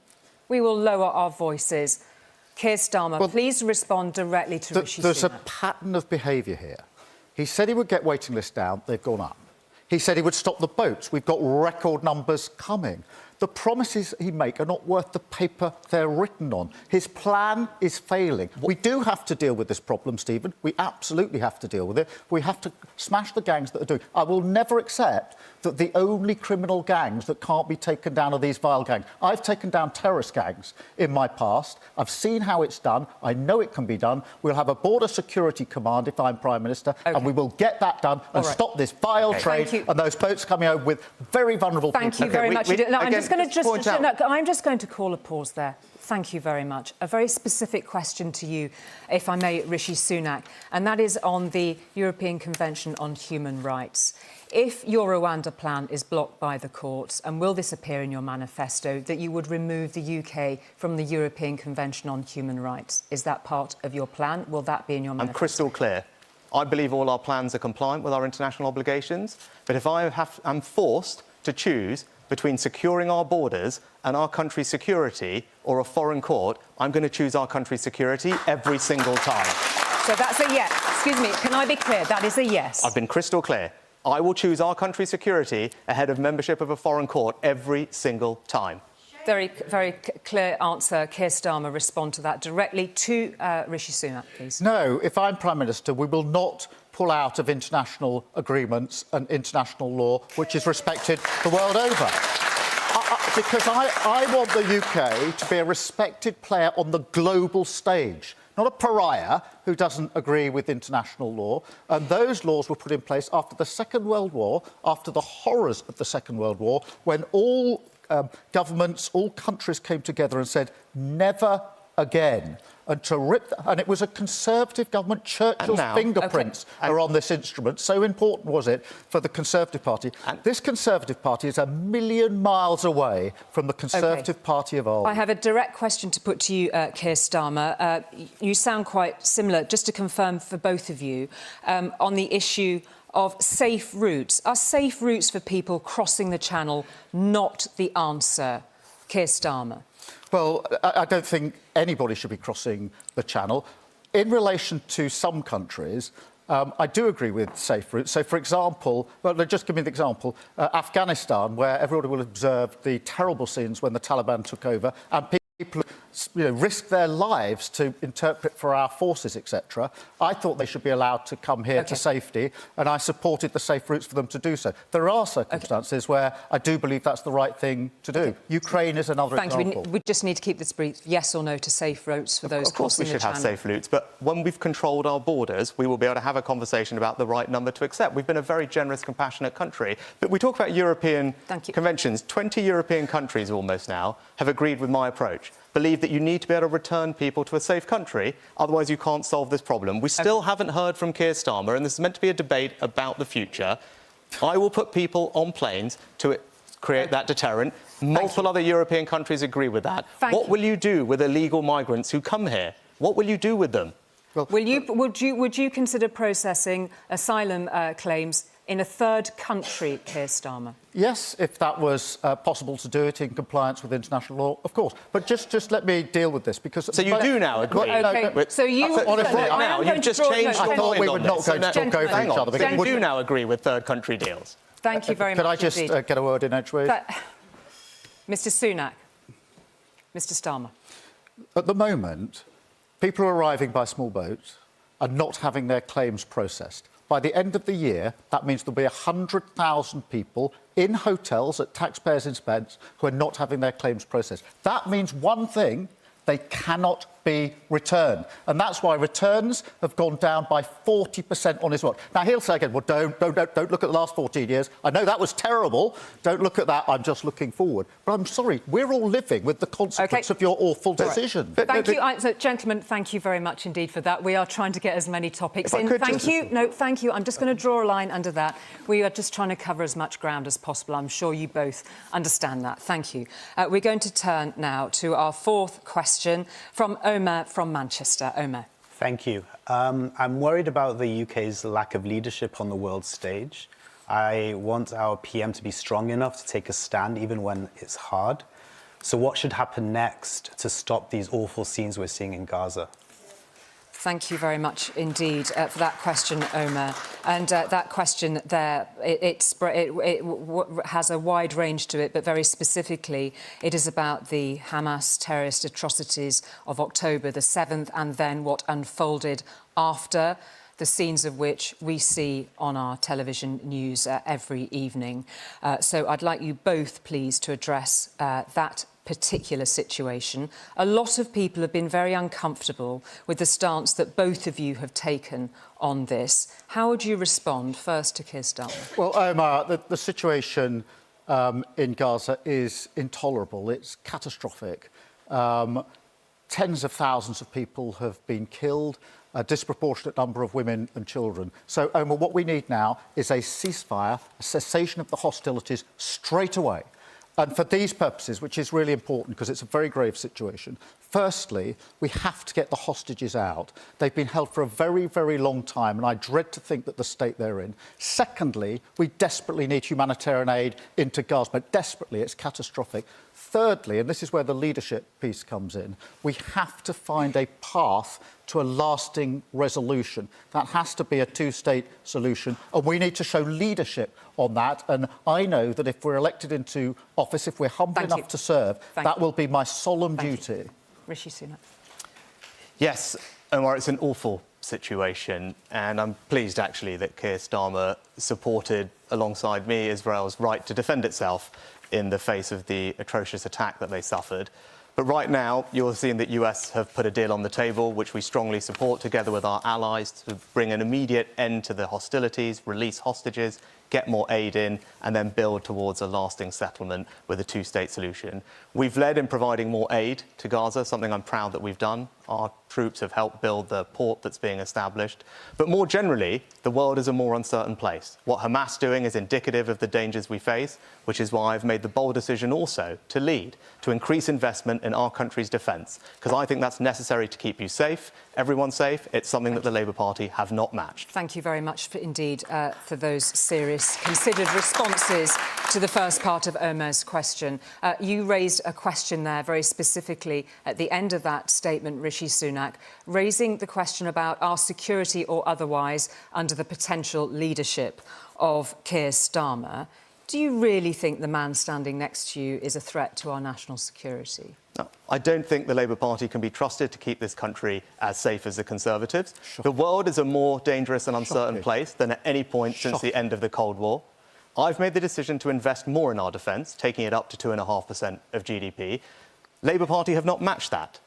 we will lower our voices. Keir Starmer, please respond directly to Rishi Sunak. There's a pattern of behaviour here. He said he would get waiting lists down. They've gone up. He said he would stop the boats. We've got record numbers coming. The promises he makes are not worth the paper they're written on. His plan is failing. We do have to deal with this problem, Stephen. We absolutely have to deal with it. We have to smash the gangs that are doing. I will never accept that the only criminal gangs that can't be taken down are these vile gangs. I've taken down terrorist gangs in my past. I've seen how it's done. I know it can be done. We'll have a border security command if I'm Prime Minister, and we will get that done and stop this vile trade and those boats coming over with very vulnerable people. Thank you very much. I'm just going to call a pause there. Thank you very much. A very specific question to you, if I may, Rishi Sunak, and that is on the European Convention on Human Rights. If your Rwanda plan is blocked by the courts, and will this appear in your manifesto, that you would remove the UK from the European Convention on Human Rights? Is that part of your plan? Will that be in your manifesto? I'm crystal clear. I believe all our plans are compliant with our international obligations, but if I'm forced to choose between securing our borders and our country's security or a foreign court, I'm going to choose our country's security every single time. So that's a yes. Excuse me, can I be clear? That is a yes. I've been crystal clear. I will choose our country's security ahead of membership of a foreign court every single time. Very, very clear answer. Keir Starmer, respond to that directly to Rishi Sunak, please. No, if I'm Prime Minister, we will not pull out of international agreements and international law, which is respected the world over. Because I want the UK to be a respected player on the global stage, not a pariah who doesn't agree with international law. And those laws were put in place after the Second World War, after the horrors of the Second World War, when all governments, all countries came together and said, never again. And it was a Conservative government. Churchill's fingerprints are on this instrument. So important was it for the Conservative Party. This Conservative Party is a million miles away from the Conservative Party of old. I have a direct question to put to you, Keir Starmer. You sound quite similar, just to confirm for both of you, on the issue of safe routes. Are safe routes for people crossing the Channel not the answer? Keir Starmer. Well, I don't think anybody should be crossing the Channel. In relation to some countries, I do agree with safe routes. So, for example, just give me the example, Afghanistan, where everybody will observe the terrible scenes when the Taliban took over, and people risk their lives to interpret for our forces, etc. I thought they should be allowed to come here to safety, and I supported the safe routes for them to do so. There are circumstances where I do believe that's the right thing to do. Ukraine is another example. Thank you. We just need to keep this brief. Yes or no to safe routes for those crossing the Channel? Of course we should have safe routes, but when we've controlled our borders, we will be able to have a conversation about the right number to accept. We've been a very generous, compassionate country. But we talk about European conventions. 20 European countries almost now have agreed with my approach. Believe that you need to be able to return people to a safe country, otherwise you can't solve this problem. We still haven't heard from Keir Starmer, and this is meant to be a debate about the future. I will put people on planes to create that deterrent. Multiple other European countries agree with that. What will you do with illegal migrants who come here? What will you do with them? Well, would you consider processing asylum claims in a third country, Keir Starmer? Yes, if that was possible to do it in compliance with international law, of course. But just let me deal with this, because... So you do now agree? So you... Honestly, now you've just changed your mind. I thought we were not going to talk over each other. So you do now agree with third country deals? Thank you very much. Could I just get a word in edgeways? Mr Sunak. Mr Starmer. At the moment, people arriving by small boats are not having their claims processed. By the end of the year, that means there'll be 100,000 people in hotels at taxpayers' expense who are not having their claims processed. That means one thing: they cannot be returned. And that's why returns have gone down by 40% on his watch. Now, he'll say again, well, don't look at the last 14 years. I know that was terrible. Don't look at that. I'm just looking forward. But I'm sorry, we're all living with the consequence of your awful decision. Thank you. So, gentlemen, thank you very much indeed for that. We are trying to get as many topics in. Thank you. No, thank you. I'm just going to draw a line under that. We are just trying to cover as much ground as possible. I'm sure you both understand that. Thank you. We're going to turn now to our fourth question from Omar from Manchester. Omar. Thank you. I'm worried about the UK's lack of leadership on the world stage. I want our PM to be strong enough to take a stand even when it's hard. So what should happen next to stop these awful scenes we're seeing in Gaza? Thank you very much indeed for that question, Omar. And that question there, it has a wide range to it, but very specifically, it is about the Hamas terrorist atrocities of October the 7th and then what unfolded after, the scenes of which we see on our television news every evening. So I'd like you both, please, to address that particular situation. A lot of people have been very uncomfortable with the stance that both of you have taken on this. How would you respond? First to Keir Starmer. Well, Omar, the situation in Gaza is intolerable. It's catastrophic. Tens of thousands of people have been killed, a disproportionate number of women and children. So, Omar, what we need now is a ceasefire, a cessation of the hostilities straight away. And for these purposes, which is really important because it's a very grave situation, firstly, we have to get the hostages out. They've been held for a very, very long time, and I dread to think that the state they're in. Secondly, we desperately need humanitarian aid into Gaza, but desperately, it's catastrophic. Thirdly, and this is where the leadership piece comes in, we have to find a path to a lasting resolution. That has to be a two-state solution, and we need to show leadership on that. And I know that if we're elected into office, if we're humble enough to serve, that will be my solemn duty. Rishi Sunak. Yes, Omar, it's an awful situation, and I'm pleased, actually, that Keir Starmer supported, alongside me, Israel's right to defend itself in the face of the atrocious attack that they suffered. But right now, you're seeing that US have put a deal on the table, which we strongly support, together with our allies, to bring an immediate end to the hostilities, release hostages, get more aid in, and then build towards a lasting settlement with a two-state solution. We've led in providing more aid to Gaza, something I'm proud that we've done. Our troops have helped build the port that's being established. But more generally, the world is a more uncertain place. What Hamas is doing is indicative of the dangers we face, which is why I've made the bold decision also to lead, to increase investment in our country's defence, because I think that's necessary to keep you safe, everyone safe. It's something that the Labour Party have not matched. Thank you very much indeed for those serious, considered responses to the first part of Omar's question. You raised a question there very specifically at the end of that statement, Rishi Sunak, raising the question about our security or otherwise under the potential leadership of Keir Starmer. Do you really think the man standing next to you is a threat to our national security? No, I don't think the Labour Party can be trusted to keep this country as safe as the Conservatives. The world is a more dangerous and uncertain place than at any point since the end of the Cold War. I've made the decision to invest more in our defence, taking it up to 2.5% of GDP. Labour Party have not matched that.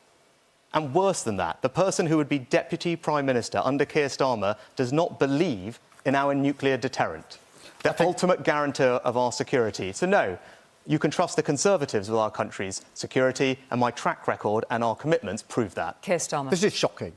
And worse than that, the person who would be Deputy Prime Minister under Keir Starmer does not believe in our nuclear deterrent, the ultimate guarantor of our security. So no, you can trust the Conservatives with our country's security, and my track record and our commitments prove that. Keir Starmer. This is shocking.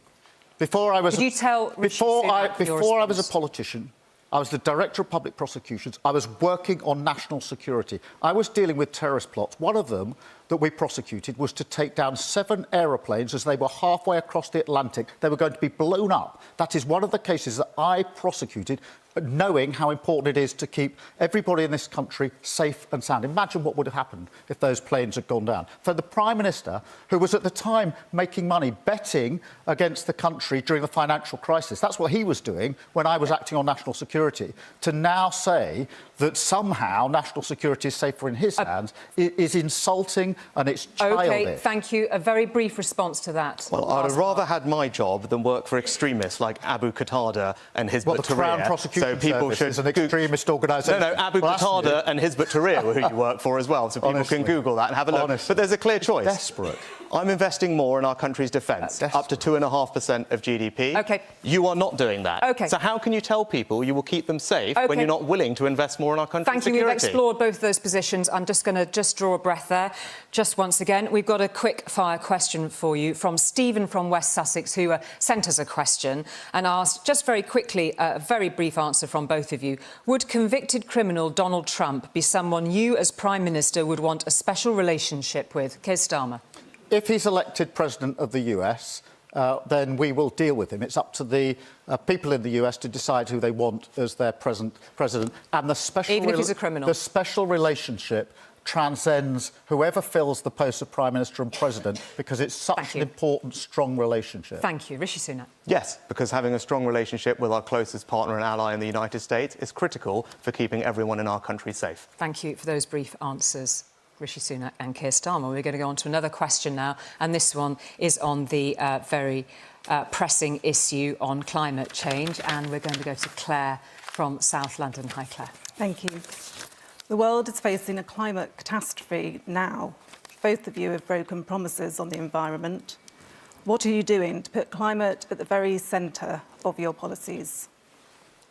Before I was Could you tell Rishi Sunak your before I was a response? politician, I was the Director of Public Prosecutions. I was working on national security. I was dealing with terrorist plots. One of them that we prosecuted was to take down 7 aeroplanes as they were halfway across the Atlantic. They were going to be blown up. That is one of the cases that I prosecuted, knowing how important it is to keep everybody in this country safe and sound. Imagine what would have happened if those planes had gone down. For the Prime Minister, who was at the time making money betting against the country during the financial crisis, that's what he was doing when I was acting on national security, to now say that somehow national security is safer in his hands is insulting and it's childish. OK, thank you. A very brief response to that. Well, I'd have rather had my job than work for extremists like Abu Qatada and Hizb ut-Tahrir. The Crown Prosecution Service is an extremist organisation. No, Abu Qatada and Hizb ut-Tahrir were who you work for as well, so people can Google that and have a look. But there's a clear choice. Desperate. I'm investing more in our country's defence, up to 2.5% of GDP. OK. You are not doing that. OK. So how can you tell people you will keep them safe when you're not willing to invest more in our country's security? Thank you. We've explored both those positions. I'm just going to draw a breath there. Just once again, we've got a quick-fire question for you from Stephen from West Sussex, who sent us a question and asked, just very quickly, a very brief answer from both of you. Would convicted criminal Donald Trump be someone you, as Prime Minister, would want a special relationship with? Keir Starmer. If he's elected President of the US, then we will deal with him. It's up to the people in the US to decide who they want as their president. And the special even if he's a criminal. The special relationship transcends whoever fills the post of Prime Minister and President, because it's such an important, strong relationship. Thank you. Rishi Sunak. Yes, because having a strong relationship with our closest partner and ally in the United States is critical for keeping everyone in our country safe. Thank you for those brief answers, Rishi Sunak and Keir Starmer. We're going to go on to another question now, and this one is on the very pressing issue on climate change, and we're going to go to Claire from South London. Hi, Claire. Thank you. The world is facing a climate catastrophe now. Both of you have broken promises on the environment. What are you doing to put climate at the very centre of your policies?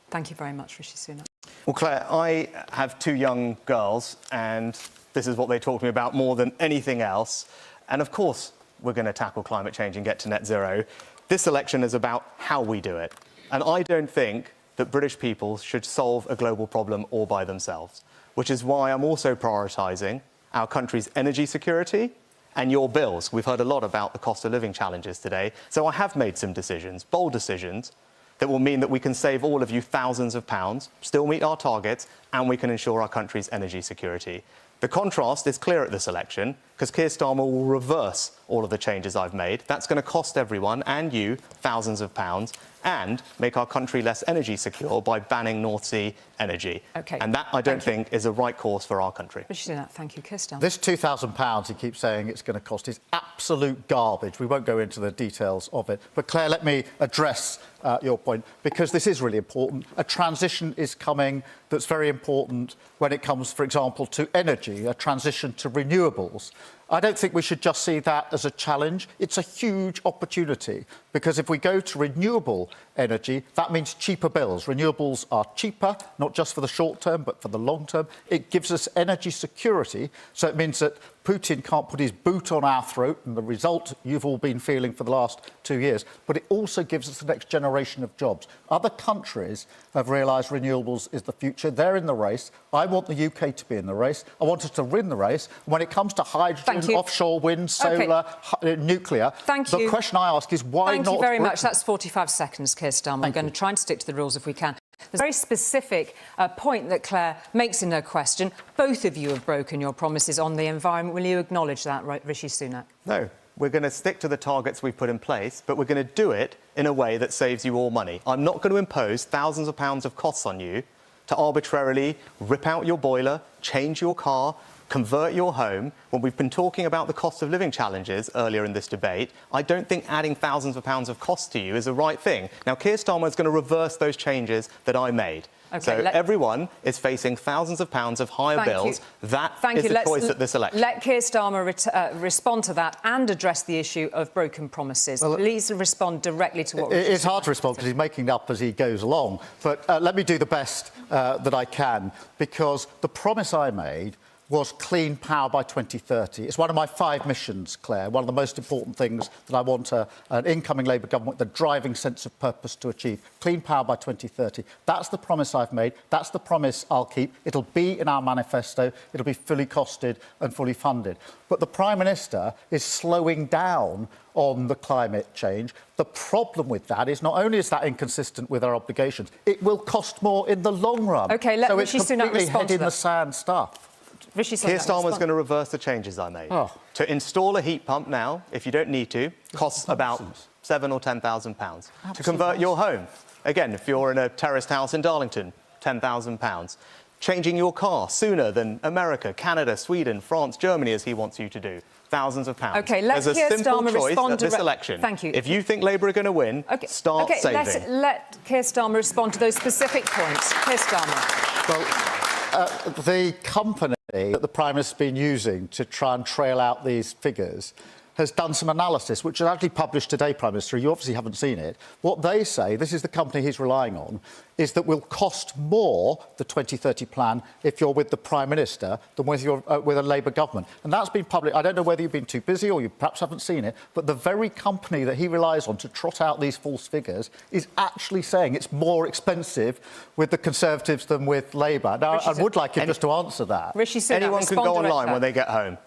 Thank you very much, Rishi Sunak. Well, Claire, I have 2 young girls, and this is what they talk to me about more than anything else. And of course, we're going to tackle climate change and get to net zero. This election is about how we do it. And I don't think that British people should solve a global problem all by themselves, which is why I'm also prioritising our country's energy security and your bills. We've heard a lot about the cost of living challenges today. So I have made some decisions, bold decisions, that will mean that we can save all of you thousands of pounds, still meet our targets, and we can ensure our country's energy security. The contrast is clear at this election, because Keir Starmer will reverse all of the changes I've made. That's going to cost everyone and you thousands of pounds, and make our country less energy secure by banning North Sea energy. OK. And that, I don't think, is a right course for our country. Rishi Sunak, thank you. Keir Starmer. This £2,000 he keeps saying it's going to cost is absolute garbage. We won't go into the details of it. But Claire, let me address your point, because this is really important. A transition is coming that's very important when it comes, for example, to energy, a transition to renewables. I don't think we should just see that as a challenge. It's a huge opportunity, because if we go to renewable energy, that means cheaper bills. Renewables are cheaper, not just for the short term, but for the long term. It gives us energy security, so it means that Putin can't put his boot on our throat, and the result you've all been feeling for the last 2 years. But it also gives us the next generation of jobs. Other countries have realised renewables is the future. They're in the race. I want the UK to be in the race. I want us to win the race. When it comes to hydrogen, offshore wind, solar, nuclear, the question I ask is why not? Thank you very Britain? much. That's 45 seconds, Keir Starmer. I'm going to try and stick to the rules if we can. There's a very specific point that Claire makes in her question. Both of you have broken your promises on the environment. Will you acknowledge that, right, Rishi Sunak? No. We're going to stick to the targets we've put in place, but we're going to do it in a way that saves you all money. I'm not going to impose thousands of pounds of costs on you to arbitrarily rip out your boiler, change your car, convert your home. When we've been talking about the cost of living challenges earlier in this debate, I don't think adding thousands of pounds of costs to you is the right thing. Now, Keir Starmer is going to reverse those changes that I made. So everyone is facing thousands of pounds of higher bills. That is the choice at this election. Let Keir Starmer respond to that and address the issue of broken promises. Well, please respond directly to what... It's hard to respond because he's making it up as he goes along. But let me do the best that I can, because the promise I made was clean power by 2030. It's one of my 5 missions, Claire, one of the most important things that I want an incoming Labour government with a driving sense of purpose to achieve. Clean power by 2030. That's the promise I've made. That's the promise I'll keep. It'll be in our manifesto. It'll be fully costed and fully funded. But the Prime Minister is slowing down on the climate change. The problem with that is not only is that inconsistent with our obligations, it will cost more in the long run. OK, let Rishi Sunak respond to that. So it's completely head-in-the-sand stuff. Keir Starmer is going to reverse the changes I made. To install a heat pump now, if you don't need to, costs about £7,000 or £10,000. To convert your home, again, if you're in a terraced house in Darlington, £10,000. Changing your car sooner than America, Canada, Sweden, France, Germany, as he wants you to do. Thousands of pounds. OK, let There's Keir a simple Starmer choice respond at this election. Thank you. If you think Labour are going to win, start saving. Let Keir Starmer respond to those specific points. Keir Starmer. Well, the company that the Prime Minister's been using to try and trail out these figures has done some analysis, which is actually published today, Prime Minister. You obviously haven't seen it. What they say, this is the company he's relying on, is that will cost more, the 2030 plan, if you're with the Prime Minister than with a Labour government. And that's been published. I don't know whether you've been too busy or you perhaps haven't seen it, but the very company that he relies on to trot out these false figures is actually saying it's more expensive with the Conservatives than with Labour. Now, I would like him just to answer that. Rishi Sunak, anyone can go online when they get home.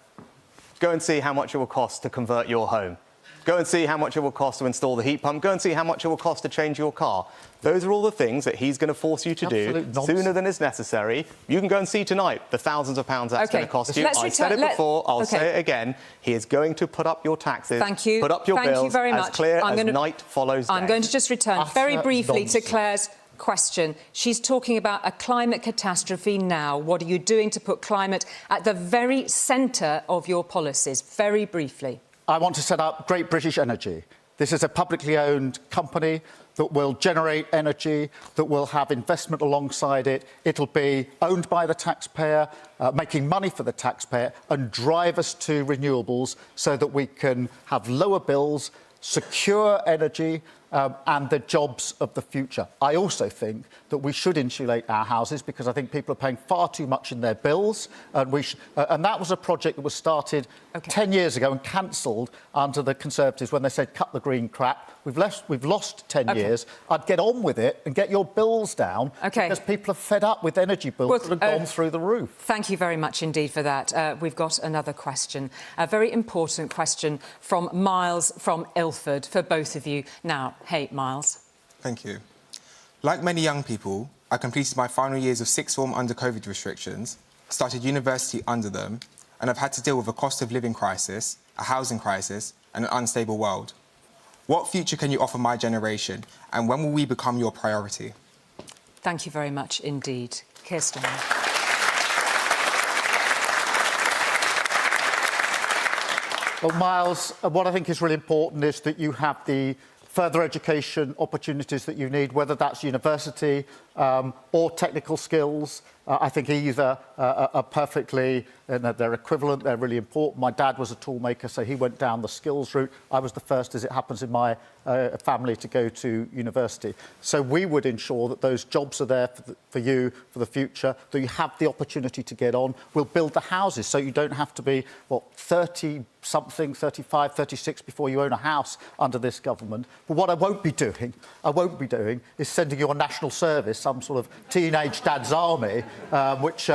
Go and see how much it will cost to convert your home. Go and see how much it will cost to install the heat pump. Go and see how much it will cost to change your car. Those are all the things that he's going to force you to do sooner than is necessary. You can go and see tonight the thousands of pounds that's going to cost you. I said it before, I'll say it again. He is going to put up your taxes, put up your bills, very much. as clear as night follows day. I'm going to just return very briefly to Claire's question. She's talking about a climate catastrophe now. What are you doing to put climate at the very centre of your policies? Very briefly. I want to set up Great British Energy. This is a publicly owned company that will generate energy, that will have investment alongside it. It'll be owned by the taxpayer, making money for the taxpayer, and drive us to renewables so that we can have lower bills, secure energy, and the jobs of the future. I also think that we should insulate our houses because I think people are paying far too much in their bills, and and that was a project that was started 10 years ago and cancelled under the Conservatives when they said cut the green crap. We've lost 10 years. I'd get on with it and get your bills down because people are fed up with energy bills that have gone through the roof. Thank you very much indeed for that. We've got another question, a very important question from Miles from Ilford for both of you. Now, hey, Miles. Thank you. Like many young people, I completed my final years of sixth form under COVID restrictions, started university under them, and I've had to deal with a cost of living crisis, a housing crisis, and an unstable world. What future can you offer my generation, and when will we become your priority? Thank you very much indeed. Kirsten. Well, Miles, what I think is really important is that you have the further education opportunities that you need, whether that's university or technical skills. I think either are perfectly, they're equivalent, they're really important. My dad was a toolmaker, so he went down the skills route. I was the first, as it happens in my family, to go to university. So we would ensure that those jobs are there for you, for the future, that you have the opportunity to get on. We'll build the houses so you don't have to be, 30-something, 35, 36 before you own a house under this government. But what I won't be doing is sending you on national service, some sort of teenage dad's army, which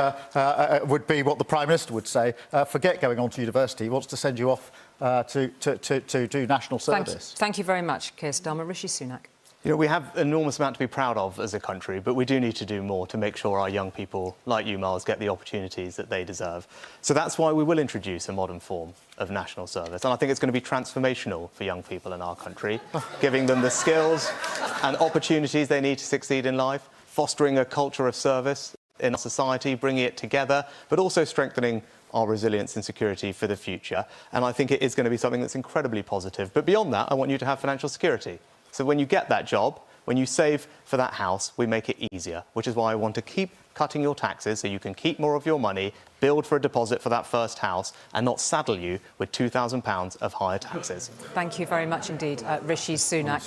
would be what the Prime Minister would say. Forget going on to university. He wants to send you off to do national service. Thank you very much, Keir Starmer. Rishi Sunak. You know, we have an enormous amount to be proud of as a country, but we do need to do more to make sure our young people, like you, Miles, get the opportunities that they deserve. So that's why we will introduce a modern form of national service. And I think it's going to be transformational for young people in our country, giving them the skills and opportunities they need to succeed in life, fostering a culture of service in our society, bringing it together, but also strengthening our resilience and security for the future. And I think it is going to be something that's incredibly positive. But beyond that, I want you to have financial security. So when you get that job, when you save for that house, we make it easier, which is why I want to keep cutting your taxes so you can keep more of your money, build for a deposit for that first house, and not saddle you with £2,000 of higher taxes. Thank you very much indeed, Rishi Sunak.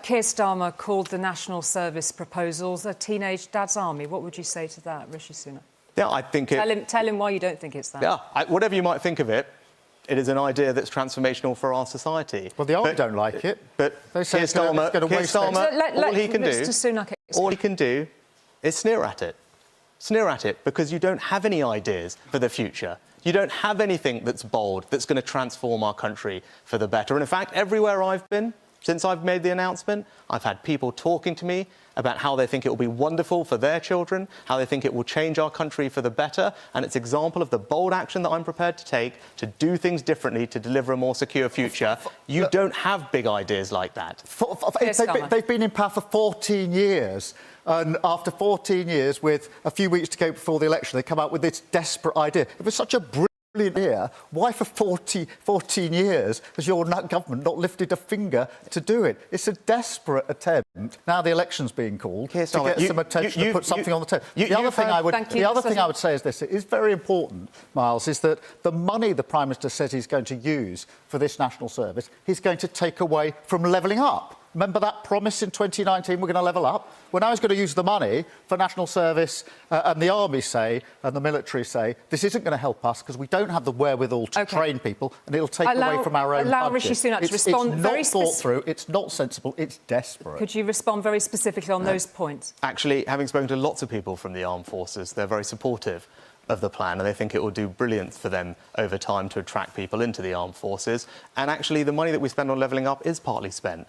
Keir Starmer called the national service proposals a teenage dad's army. What would you say to that, Rishi Sunak? Yeah, I think Tell him why you don't think it's that. Yeah, whatever you might think of it, it is an idea that's transformational for our society. Well, the army don't like it. But they say Keir Starmer, all he can do is sneer at it. Sneer at it because you don't have any ideas for the future. You don't have anything that's bold, that's going to transform our country for the better. And in fact, everywhere I've been, since I've made the announcement, I've had people talking to me about how they think it will be wonderful for their children, how they think it will change our country for the better, and it's an example of the bold action that I'm prepared to take to do things differently to deliver a more secure future. You don't have big ideas like that. They've been in power for 14 years. And after 14 years, with a few weeks to go before the election, they come out with this desperate idea. It was such a brilliant idea. Why for 14 years has your government not lifted a finger to do it? It's a desperate attempt. Now the election's being called to get some attention to put something on the table. The other thing I would say is this. It is very important, Miles, is that the money the Prime Minister says he's going to use for this national service, he's going to take away from levelling up. Remember that promise in 2019, we're going to level up? When I was going to use the money for national service and the army say, and the military say, this isn't going to help us because we don't have the wherewithal to train people and it'll take away from our own budget. Rishi Sunak to respond. It's not thought through, it's not sensible, it's desperate. Could you respond very specifically on those points? Actually, having spoken to lots of people from the armed forces, they're very supportive of the plan, and they think it will do brilliant for them over time to attract people into the armed forces. And actually, the money that we spend on levelling up is partly spent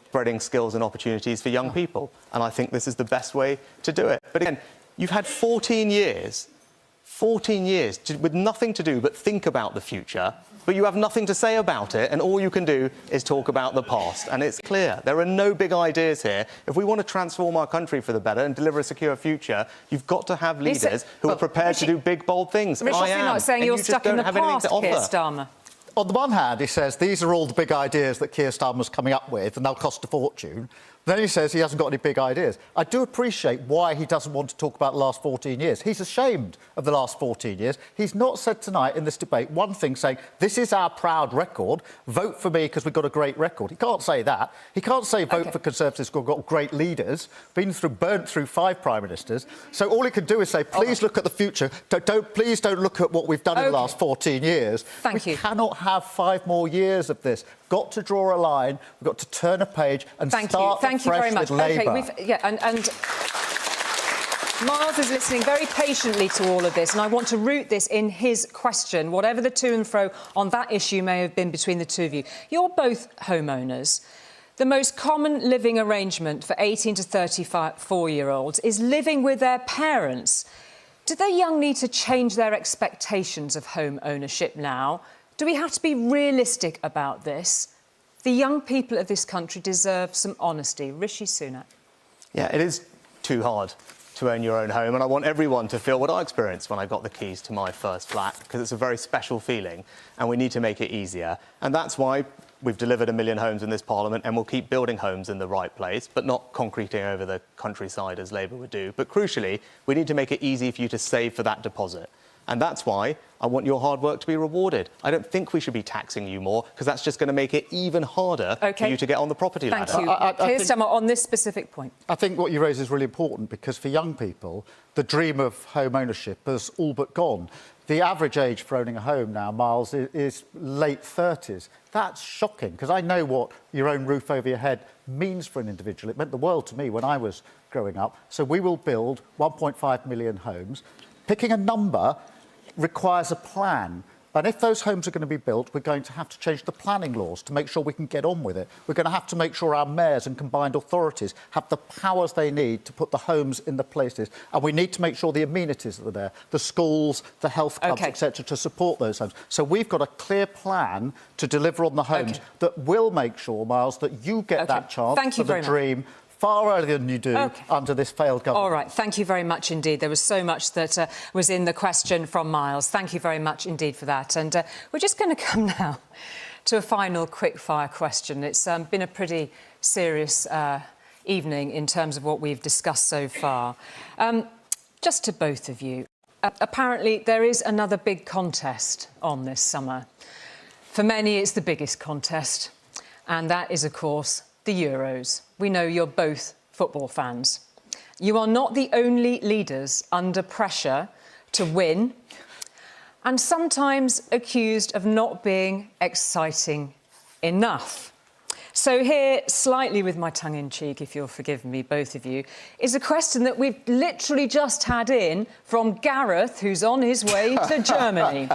spreading skills and opportunities for young people. And I think this is the best way to do it. But again, you've had 14 years with nothing to do but think about the future, but you have nothing to say about it, and all you can do is talk about the past. And it's clear, there are no big ideas here. If we want to transform our country for the better and deliver a secure future, you've got to have leaders who are prepared to do big, bold things. Rishi Sunak saying you're stuck in the past, Keir Starmer. On the one hand, he says these are all the big ideas that Keir Starmer's coming up with and they'll cost a fortune. Then he says he hasn't got any big ideas. I do appreciate why he doesn't want to talk about the last 14 years. He's ashamed of the last 14 years. He's not said tonight in this debate one thing saying, this is our proud record, vote for me because we've got a great record. He can't say that. He can't say vote for Conservatives because we've got great leaders, burnt through 5 Prime Ministers. So all he can do is say, please look at the future. Please don't look at what we've done in the last 14 years. We cannot have 5 more years of this. Got to draw a line, we've got to turn a page and start Thank you very much. with Labour. And Miles is listening very patiently to all of this, and I want to root this in his question, whatever the to and fro on that issue may have been between the two of you. You're both homeowners. The most common living arrangement for 18 to 34-year-olds is living with their parents. Do the young need to change their expectations of home ownership now? Do we have to be realistic about this? The young people of this country deserve some honesty. Rishi Sunak. Yeah, it is too hard to own your own home, and I want everyone to feel what I experienced when I got the keys to my first flat, because it's a very special feeling, and we need to make it easier. And that's why we've delivered 1 million homes in this Parliament, and we'll keep building homes in the right place, but not concreting over the countryside as Labour would do. But crucially, we need to make it easy for you to save for that deposit. And that's why I want your hard work to be rewarded. I don't think we should be taxing you more, because that's just going to make it even harder for you to get on the property ladder. Thank you. Keir Starmer, on this specific point. I think what you raise is really important, because for young people, the dream of home ownership has all but gone. The average age for owning a home now, Miles, is late 30s. That's shocking, because I know what your own roof over your head means for an individual. It meant the world to me when I was growing up. So we will build 1.5 million homes. Picking a number requires a plan. And if those homes are going to be built, we're going to have to change the planning laws to make sure we can get on with it. We're going to have to make sure our mayors and combined authorities have the powers they need to put the homes in the places. And we need to make sure the amenities are there, the schools, the health clubs, etc., to support those homes. So we've got a clear plan to deliver on the homes that will make sure, Miles, that you get that chance for the dream far earlier than you do under this failed government. All right, thank you very much indeed. There was so much that was in the question from Miles. Thank you very much indeed for that. And we're just going to come now to a final quick-fire question. It's been a pretty serious evening in terms of what we've discussed so far. Just to both of you, apparently there is another big contest on this summer. For many, it's the biggest contest, and that is, of course, the Euros. We know you're both football fans. You are not the only leaders under pressure to win, and sometimes accused of not being exciting enough. So here, slightly with my tongue in cheek, if you'll forgive me, both of you, is a question that we've literally just had in from Gareth, who's on his way to Germany.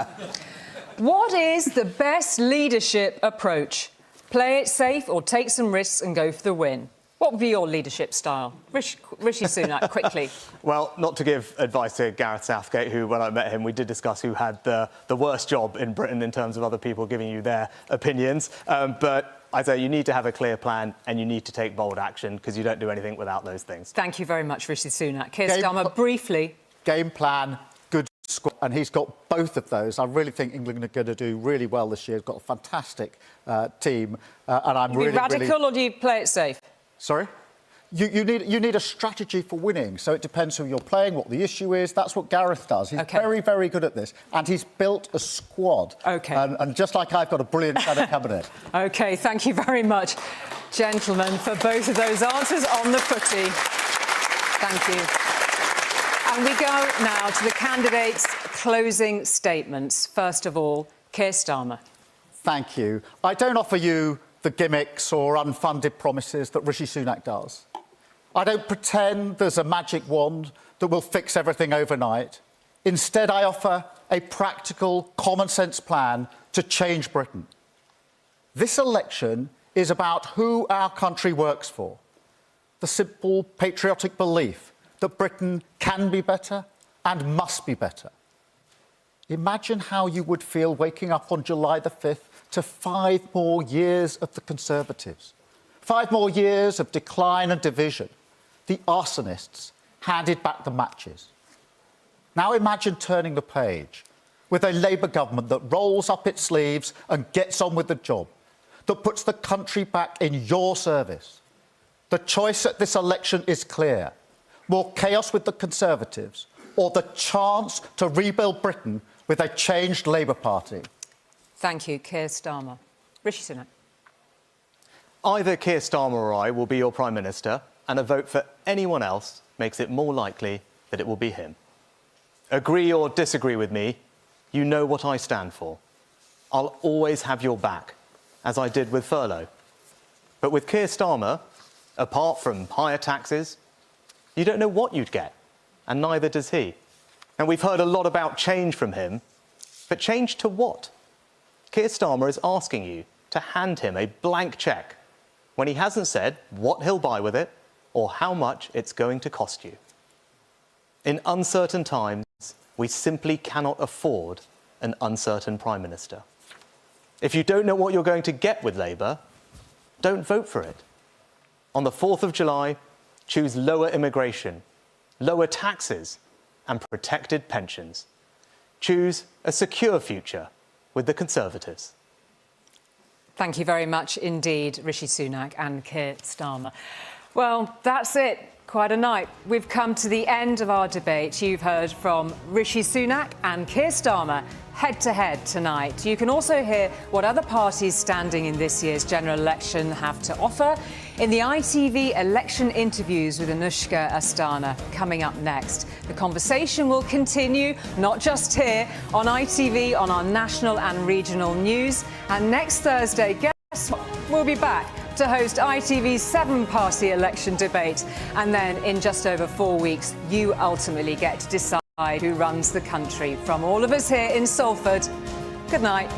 What is the best leadership approach? Play it safe or take some risks and go for the win? What would be your leadership style? Rishi Sunak, quickly. Well, not to give advice to Gareth Southgate, who, when I met him, we did discuss who had the worst job in Britain in terms of other people giving you their opinions. But I'd say you need to have a clear plan and you need to take bold action, because you don't do anything without those things. Thank you very much, Rishi Sunak. Keir Starmer, briefly. Game plan, good squad, and he's got both of those. I really think England are going to do really well this year. He's got a fantastic team, and I'm really... Be radical or do you play it safe? Sorry? You need a strategy for winning, so it depends who you're playing, what the issue is. That's what Gareth does. He's very, very good at this, and he's built a squad. And just like I've got a brilliant Senate cabinet. OK, thank you very much, gentlemen, for both of those answers on the footy. Thank you. And we go now to the candidates' closing statements. First of all, Keir Starmer. Thank you. I don't offer you the gimmicks or unfunded promises that Rishi Sunak does. I don't pretend there's a magic wand that will fix everything overnight. Instead, I offer a practical, common-sense plan to change Britain. This election is about who our country works for. The simple, patriotic belief that Britain can be better and must be better. Imagine how you would feel waking up on July the 5th to 5 more years of the Conservatives. 5 more years of decline and division. The arsonists handed back the matches. Now imagine turning the page with a Labour government that rolls up its sleeves and gets on with the job, that puts the country back in your service. The choice at this election is clear. More chaos with the Conservatives or the chance to rebuild Britain with a changed Labour Party. Thank you, Keir Starmer. Rishi Sunak. Either Keir Starmer or I will be your Prime Minister, and a vote for anyone else makes it more likely that it will be him. Agree or disagree with me, you know what I stand for. I'll always have your back, as I did with furlough. But with Keir Starmer, apart from higher taxes, you don't know what you'd get, and neither does he. And we've heard a lot about change from him, but change to what? Keir Starmer is asking you to hand him a blank cheque when he hasn't said what he'll buy with it or how much it's going to cost you. In uncertain times, we simply cannot afford an uncertain Prime Minister. If you don't know what you're going to get with Labour, don't vote for it. On the 4th of July, choose lower immigration, lower taxes, and protected pensions. Choose a secure future with the Conservatives. Thank you very much indeed, Rishi Sunak and Keir Starmer. Well, that's it. Quite a night. We've come to the end of our debate. You've heard from Rishi Sunak and Keir Starmer head-to-head tonight. You can also hear what other parties standing in this year's general election have to offer in the ITV election interviews with Anushka Asthana coming up next. The conversation will continue, not just here, on ITV, on our national and regional news. And next Thursday, guess what? We'll be back to host ITV's 7-party election debate. And then in just over 4 weeks, you ultimately get to decide who runs the country. From all of us here in Salford, good night.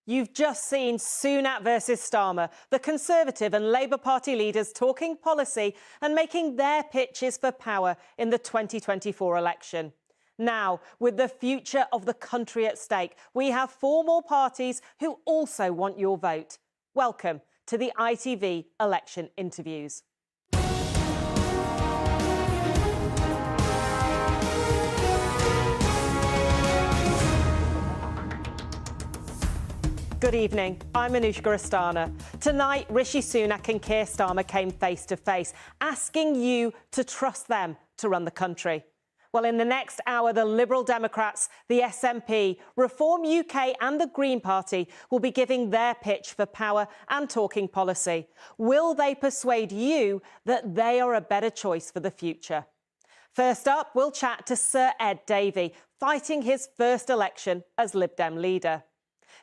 You've just seen Sunak versus Starmer, the Conservative and Labour Party leaders talking policy and making their pitches for power in the 2024 election. Now, with the future of the country at stake, we have 4 more parties who also want your vote. Welcome to the ITV election interviews. Good evening, I'm Anushka Asthana. Tonight, Rishi Sunak and Keir Starmer came face to face, asking you to trust them to run the country. Well, in the next hour, the Liberal Democrats, the SNP, Reform UK and the Green Party will be giving their pitch for power and talking policy. Will they persuade you that they are a better choice for the future? First up, we'll chat to Sir Ed Davey, fighting his first election as Lib Dem leader.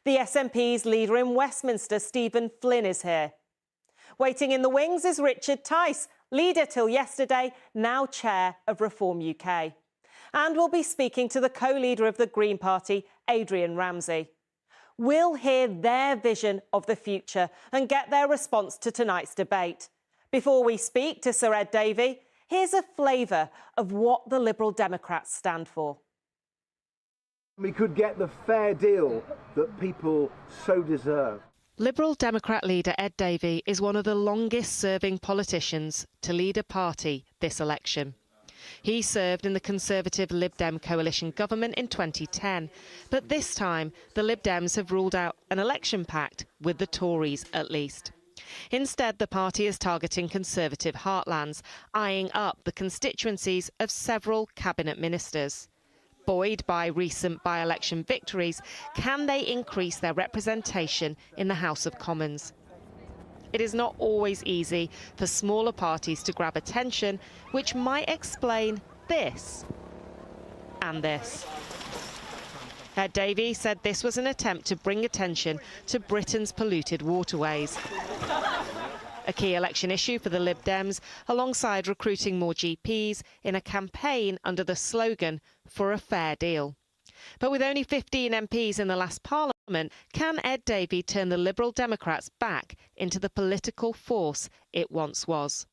The SNP's leader in Westminster, Stephen Flynn, is here. Waiting in the wings is Richard Tice, leader till yesterday, now chair of Reform UK. And we'll be speaking to the co-leader of the Green Party, Adrian Ramsey. We'll hear their vision of the future and get their response to tonight's debate. Before we speak to Sir Ed Davey, here's a flavour of what the Liberal Democrats stand for. We could get the fair deal that people so deserve. Liberal Democrat leader Ed Davey is one of the longest-serving politicians to lead a party this election. He served in the Conservative Lib Dem coalition government in 2010, but this time the Lib Dems have ruled out an election pact with the Tories at least. Instead, the party is targeting Conservative heartlands, eyeing up the constituencies of several cabinet ministers. Buoyed by recent by-election victories, can they increase their representation in the House of Commons? It is not always easy for smaller parties to grab attention, which might explain this and this. Ed Davey said this was an attempt to bring attention to Britain's polluted waterways. A key election issue for the Lib Dems, alongside recruiting more GPs in a campaign under the slogan for a fair deal. But with only 15 MPs in the last Parliament, can Ed Davey turn the Liberal Democrats back into the political force it once was?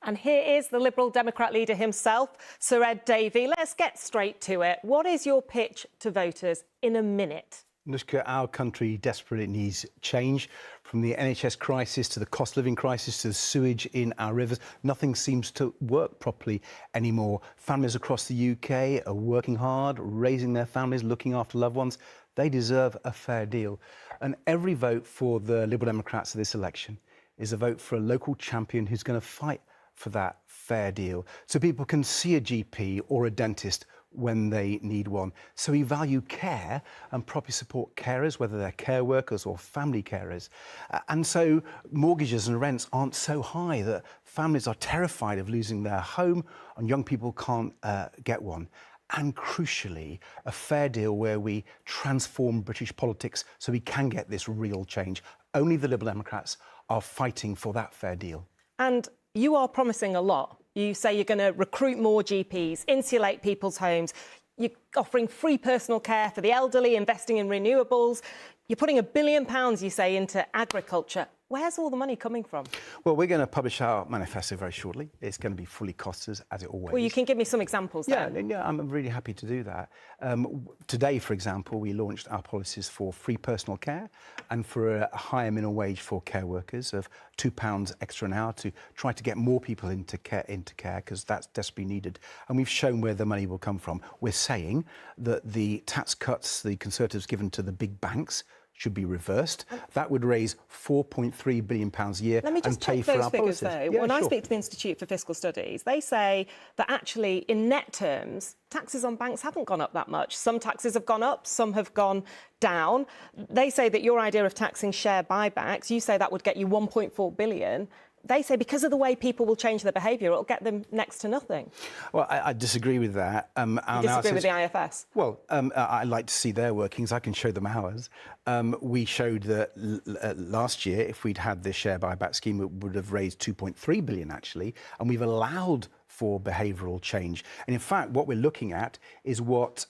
And here is the Liberal Democrat leader himself, Sir Ed Davey. Let's get straight to it. What is your pitch to voters in a minute? Anushka, our country desperately needs change. From the NHS crisis to the cost of living crisis to the sewage in our rivers, nothing seems to work properly anymore. Families across the UK are working hard, raising their families, looking after loved ones. They deserve a fair deal. And every vote for the Liberal Democrats of this election is a vote for a local champion who's going to fight for that fair deal, so people can see a GP or a dentist when they need one. So we value care and properly support carers, whether they're care workers or family carers. And so mortgages and rents aren't so high that families are terrified of losing their home and young people can't get one. And crucially, a fair deal where we transform British politics so we can get this real change. Only the Liberal Democrats are fighting for that fair deal. And you are promising a lot. You say you're going to recruit more GPs, insulate people's homes. You're offering free personal care for the elderly, investing in renewables. You're putting £1 billion, you say, into agriculture. Where's all the money coming from? Well, we're going to publish our manifesto very shortly. It's going to be fully costed, as it always is. Well, you can give me some examples then. Yeah, I'm really happy to do that. Today, for example, we launched our policies for free personal care and for a higher minimum wage for care workers of £2 extra an hour to try to get more people into care because that's desperately needed. And we've shown where the money will come from. We're saying that the tax cuts the Conservatives given to the big banks should be reversed. That would raise £4.3 billion a year and pay for our policies. When I speak to the Institute for Fiscal Studies, they say that actually, in net terms, taxes on banks haven't gone up that much. Some taxes have gone up, some have gone down. They say that your idea of taxing share buybacks, you say that would get you £1.4 billion. They say because of the way people will change their behaviour, it'll get them next to nothing. Well, I disagree with that. You disagree with the IFS? Well, I like to see their workings. I can show them ours. We showed that last year, if we'd had this share buyback scheme, it would have raised £2.3 billion, actually, and we've allowed for behavioural change. And in fact, what we're looking at is what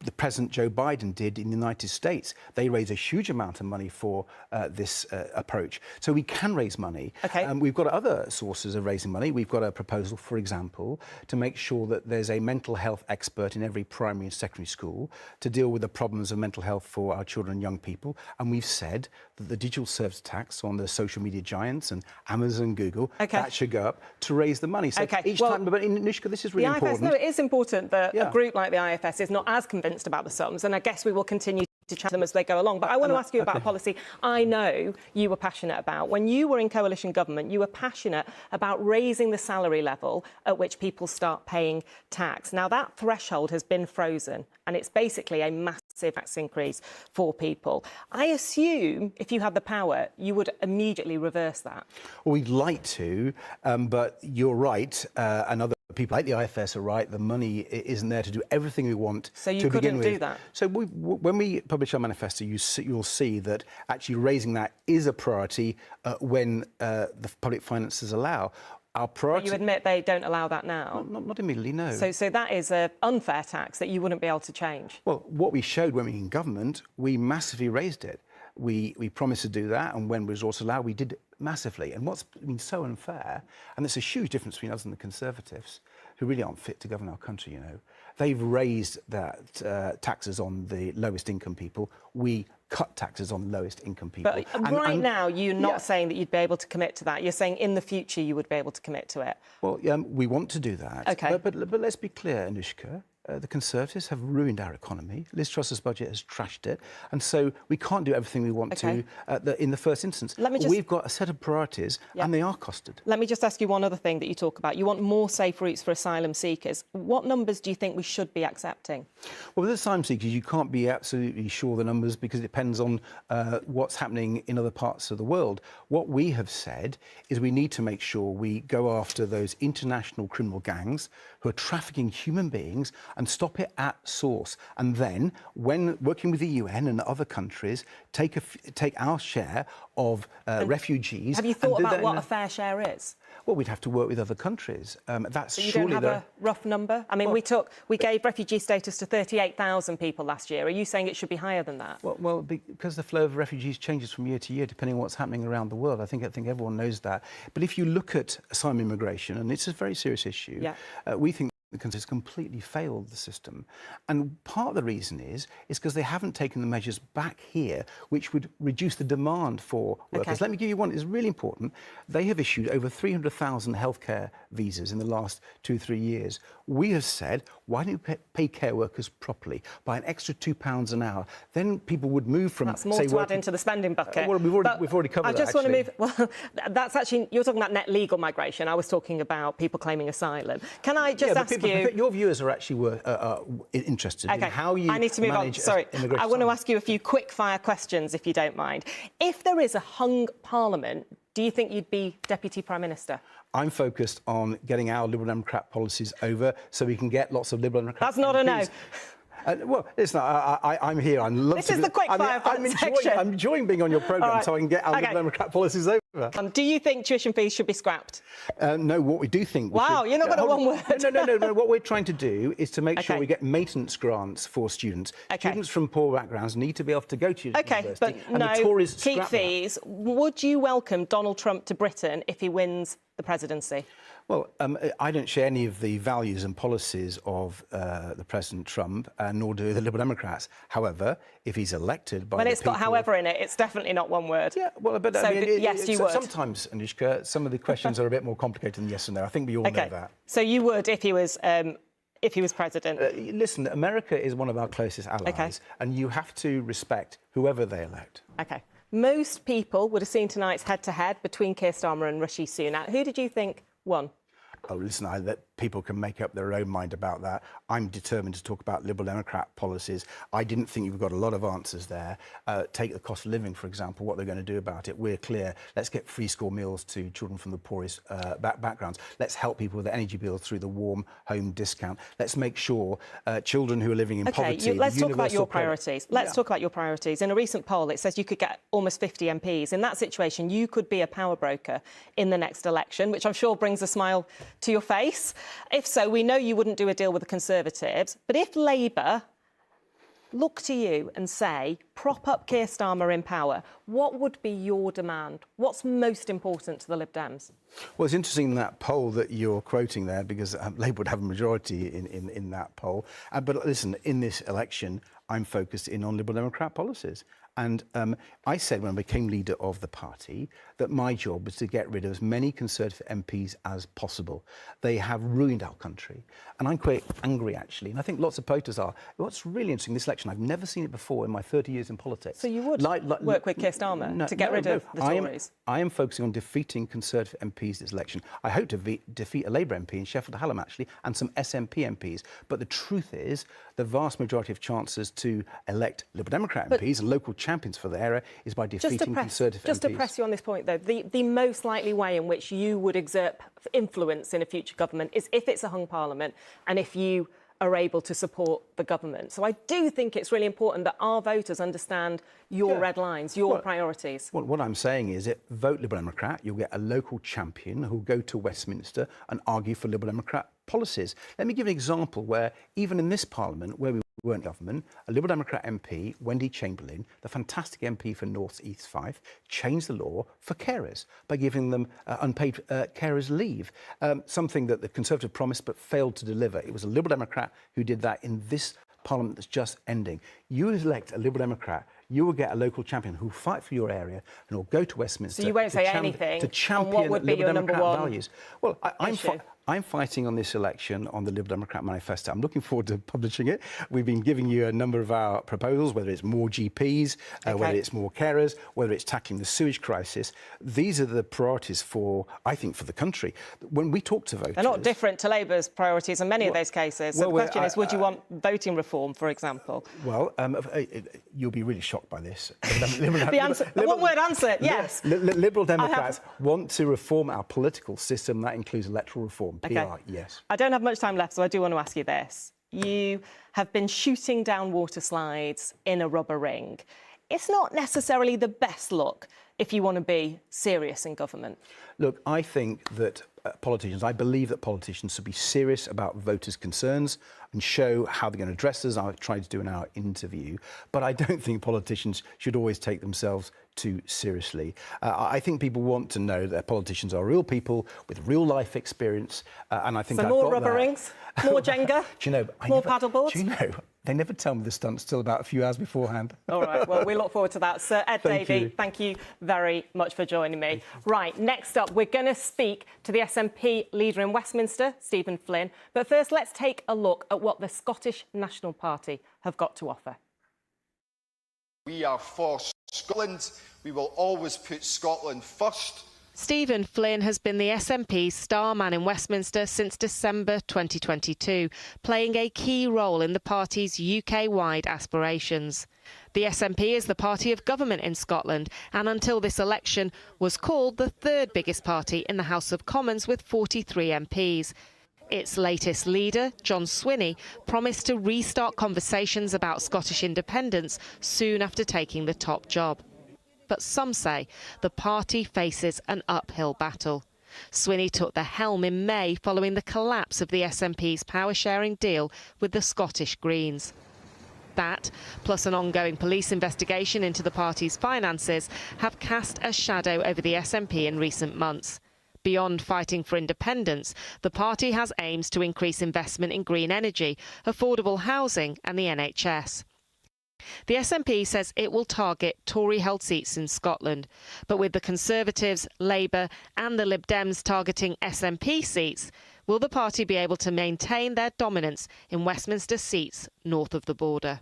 the President Joe Biden did in the United States. They raised a huge amount of money for this approach. So we can raise money. Okay. We've got other sources of raising money. We've got a proposal, for example, to make sure that there's a mental health expert in every primary and secondary school to deal with the problems of mental health for our children and young people. And we've said that the digital service tax on the social media giants and Amazon, Google, that should go up to raise the money. So each time, but Nishka, this is really important. No, it is important that a group like the IFS is not as convinced about the sums, and I guess we will continue to chat them as they go along. But I want to ask you about a policy I know you were passionate about. When you were in coalition government, you were passionate about raising the salary level at which people start paying tax. Now, that threshold has been frozen, and it's basically a massive tax increase for people. I assume if you had the power, you would immediately reverse that. Well, we'd like to, but you're right, and other people like the IFS are right. The money isn't there to do everything we want so you to begin couldn't with. do that? So when we publish our manifesto, you'll see that actually raising that is a priority when the public finances allow. Our priority. But you admit they don't allow that now? Not immediately, no. So that is an unfair tax that you wouldn't be able to change? Well, what we showed when we were in government, we massively raised it. We promised to do that, and when resources allowed, we did it massively. And what's been so unfair, and there's a huge difference between us and the Conservatives, who really aren't fit to govern our country, you know. They've raised that taxes on the lowest income people. We cut taxes on lowest income people. But right now, you're not saying that you'd be able to commit to that. You're saying in the future you would be able to commit to it. Well, we want to do that. OK. But let's be clear, Anushka. The Conservatives have ruined our economy. Liz Truss's budget has trashed it. And so we can't do everything we want to in the first instance. We've got a set of priorities, and they are costed. Let me just ask you one other thing that you talk about. You want more safe routes for asylum seekers. What numbers do you think we should be accepting? Well, with asylum seekers, you can't be absolutely sure the numbers because it depends on what's happening in other parts of the world. What we have said is we need to make sure we go after those international criminal gangs who are trafficking human beings and stop it at source. And then, when working with the UN and other countries, take our share of refugees. Have you thought about what a fair share is? Well, we'd have to work with other countries. That's so you don't have a rough number? I mean, we gave refugee status to 38,000 people last year. Are you saying it should be higher than that? Well, because the flow of refugees changes from year to year, depending on what's happening around the world. I think everyone knows that. But if you look at asylum immigration, and it's a very serious issue, we think the Conservatives completely failed the system. And part of the reason is because they haven't taken the measures back here which would reduce the demand for workers. Let me give you one. It's really important. They have issued over 300,000 healthcare visas in the last 2-3 years. We have said, why don't you pay care workers properly by an extra £2 an hour? Then people would move from... That's more to add into the spending bucket. Well, we've already covered that, I just want to move... Well, that's actually... You're talking about net legal migration. I was talking about people claiming asylum. Can I just ask you... Your viewers are actually interested in how you I need to move on. Sorry. I want to ask you a few quick-fire questions, if you don't mind. If there is a hung parliament, do you think you'd be Deputy Prime Minister? I'm focused on getting our Liberal Democrat policies over so we can get lots of Liberal Democrat... That's not a no. Well, listen, I'm here. This is the quick-fire section. I'm enjoying being on your programme so I can get our Liberal Democrat policies over. Do you think tuition fees should be scrapped? No, what we do think... You're not going to one word. No. What we're trying to do is to make sure we get maintenance grants for students. Students from poor backgrounds need to be able to go to university. But and the Tories keep fees. Would you welcome Donald Trump to Britain if he wins the presidency? Well, I don't share any of the values and policies of the President Trump, nor do the Liberal Democrats. However, if he's elected by when it's got however in it, it's definitely not one word. Yeah, well, but so, I mean, yes, you would. Sometimes, Anushka, some of the questions are a bit more complicated than yes and no. I think we all know that. So you would if he was president? Listen, America is one of our closest allies, and you have to respect whoever they elect. OK. Most people would have seen tonight's head-to-head between Keir Starmer and Rishi Sunak. Who did you think won? Oh, listen, people can make up their own mind about that. I'm determined to talk about Liberal Democrat policies. I didn't think you've got a lot of answers there. Take the cost of living, for example, what they're going to do about it. We're clear. Let's get free school meals to children from the poorest backgrounds. Let's help people with their energy bills through the warm home discount. Let's make sure children who are living in poverty... Let's talk about your priorities. Let's talk about your priorities. In a recent poll, it says you could get almost 50 MPs. In that situation, you could be a power broker in the next election, which I'm sure brings a smile to your face. If so, we know you wouldn't do a deal with the Conservatives. But if Labour look to you and say, prop up Keir Starmer in power, what would be your demand? What's most important to the Lib Dems? Well, it's interesting that poll that you're quoting there, because Labour would have a majority in that poll. But listen, in this election, I'm focused in on Liberal Democrat policies. And I said when I became leader of the party that my job was to get rid of as many Conservative MPs as possible. They have ruined our country. And I'm quite angry, actually. And I think lots of voters are. What's really interesting, this election, I've never seen it before in my 30 years in politics. So you would work with Keir Starmer to get rid of the Tories? I am focusing on defeating Conservative MPs this election. I hope to defeat a Labour MP in Sheffield Hallam, actually, and some SNP MPs. But the truth is, the vast majority of chances to elect Liberal Democrat MPs and local champions for the area is by defeating Conservative MPs. Just to press you on this point, though, the most likely way in which you would exert influence in a future government is if it's a hung parliament and if you are able to support the government. So I do think it's really important that our voters understand your red lines, your priorities. Well, what I'm saying is, vote Liberal Democrat, you'll get a local champion who'll go to Westminster and argue for Liberal Democrat policies. Let me give an example where, even in this Parliament, where we weren't government, a Liberal Democrat MP, Wendy Chamberlain, the fantastic MP for North East Fife, changed the law for carers by giving them unpaid carers leave, something that the Conservative promised but failed to deliver. It was a Liberal Democrat who did that in this Parliament that's just ending. You elect a Liberal Democrat, you will get a local champion who will fight for your area and will go to Westminster. So you won't say anything to champion on what would be Liberal your Democrat number one values. Well, I'm fighting on this election on the Liberal Democrat manifesto. I'm looking forward to publishing it. We've been giving you a number of our proposals, whether it's more GPs, whether it's more carers, whether it's tackling the sewage crisis. These are the priorities I think, for the country. When we talk to voters... They're not different to Labour's priorities in many of those cases. So the question is, would you want voting reform, for example? Well, you'll be really shocked by this. The one-word answer, yes. Liberal Democrats want to reform our political system. That includes electoral reform. Okay. PR, yes. I don't have much time left, so I do want to ask you this. You have been shooting down water slides in a rubber ring. It's not necessarily the best look if you want to be serious in government. Look, I think that I believe that politicians should be serious about voters' concerns and show how they're going to address us. I tried to do in our interview. But I don't think politicians should always take themselves too seriously. I think people want to know that politicians are real people with real life experience. And I think so more rubber rings, more Jenga, more paddleboards? Do you know, they never tell me the stunts till about a few hours beforehand. All right, well, we look forward to that. Sir Ed Davey, thank you very much for joining me. Right, next up, we're going to speak to the SNP leader in Westminster, Stephen Flynn. But first, let's take a look at what the Scottish National Party have got to offer. We are for Scotland. We will always put Scotland first. Stephen Flynn has been the SNP's star man in Westminster since December 2022, playing a key role in the party's UK-wide aspirations. The SNP is the party of government in Scotland and until this election was called the third biggest party in the House of Commons with 43 MPs. Its latest leader, John Swinney, promised to restart conversations about Scottish independence soon after taking the top job. But some say the party faces an uphill battle. Swinney took the helm in May following the collapse of the SNP's power-sharing deal with the Scottish Greens. That, plus an ongoing police investigation into the party's finances, have cast a shadow over the SNP in recent months. Beyond fighting for independence, the party has aims to increase investment in green energy, affordable housing and the NHS. The SNP says it will target Tory-held seats in Scotland, but with the Conservatives, Labour and the Lib Dems targeting SNP seats, will the party be able to maintain their dominance in Westminster seats north of the border?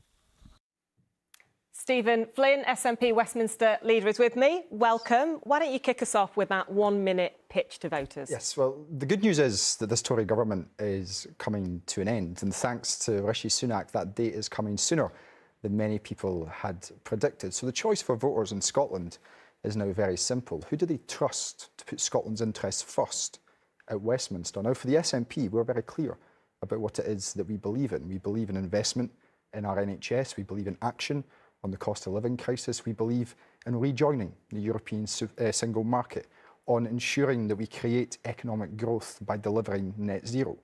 Stephen Flynn, SNP Westminster leader, is with me. Welcome. Why don't you kick us off with that 1 minute pitch to voters? Yes, well, the good news is that this Tory government is coming to an end, and thanks to Rishi Sunak, that date is coming sooner than many people had predicted. So the choice for voters in Scotland is now very simple. Who do they trust to put Scotland's interests first at Westminster? Now, for the SNP, we're very clear about what it is that we believe in. We believe in investment in our NHS. We believe in action on the cost of living crisis. We believe in rejoining the European single market, on ensuring that we create economic growth by delivering net zero.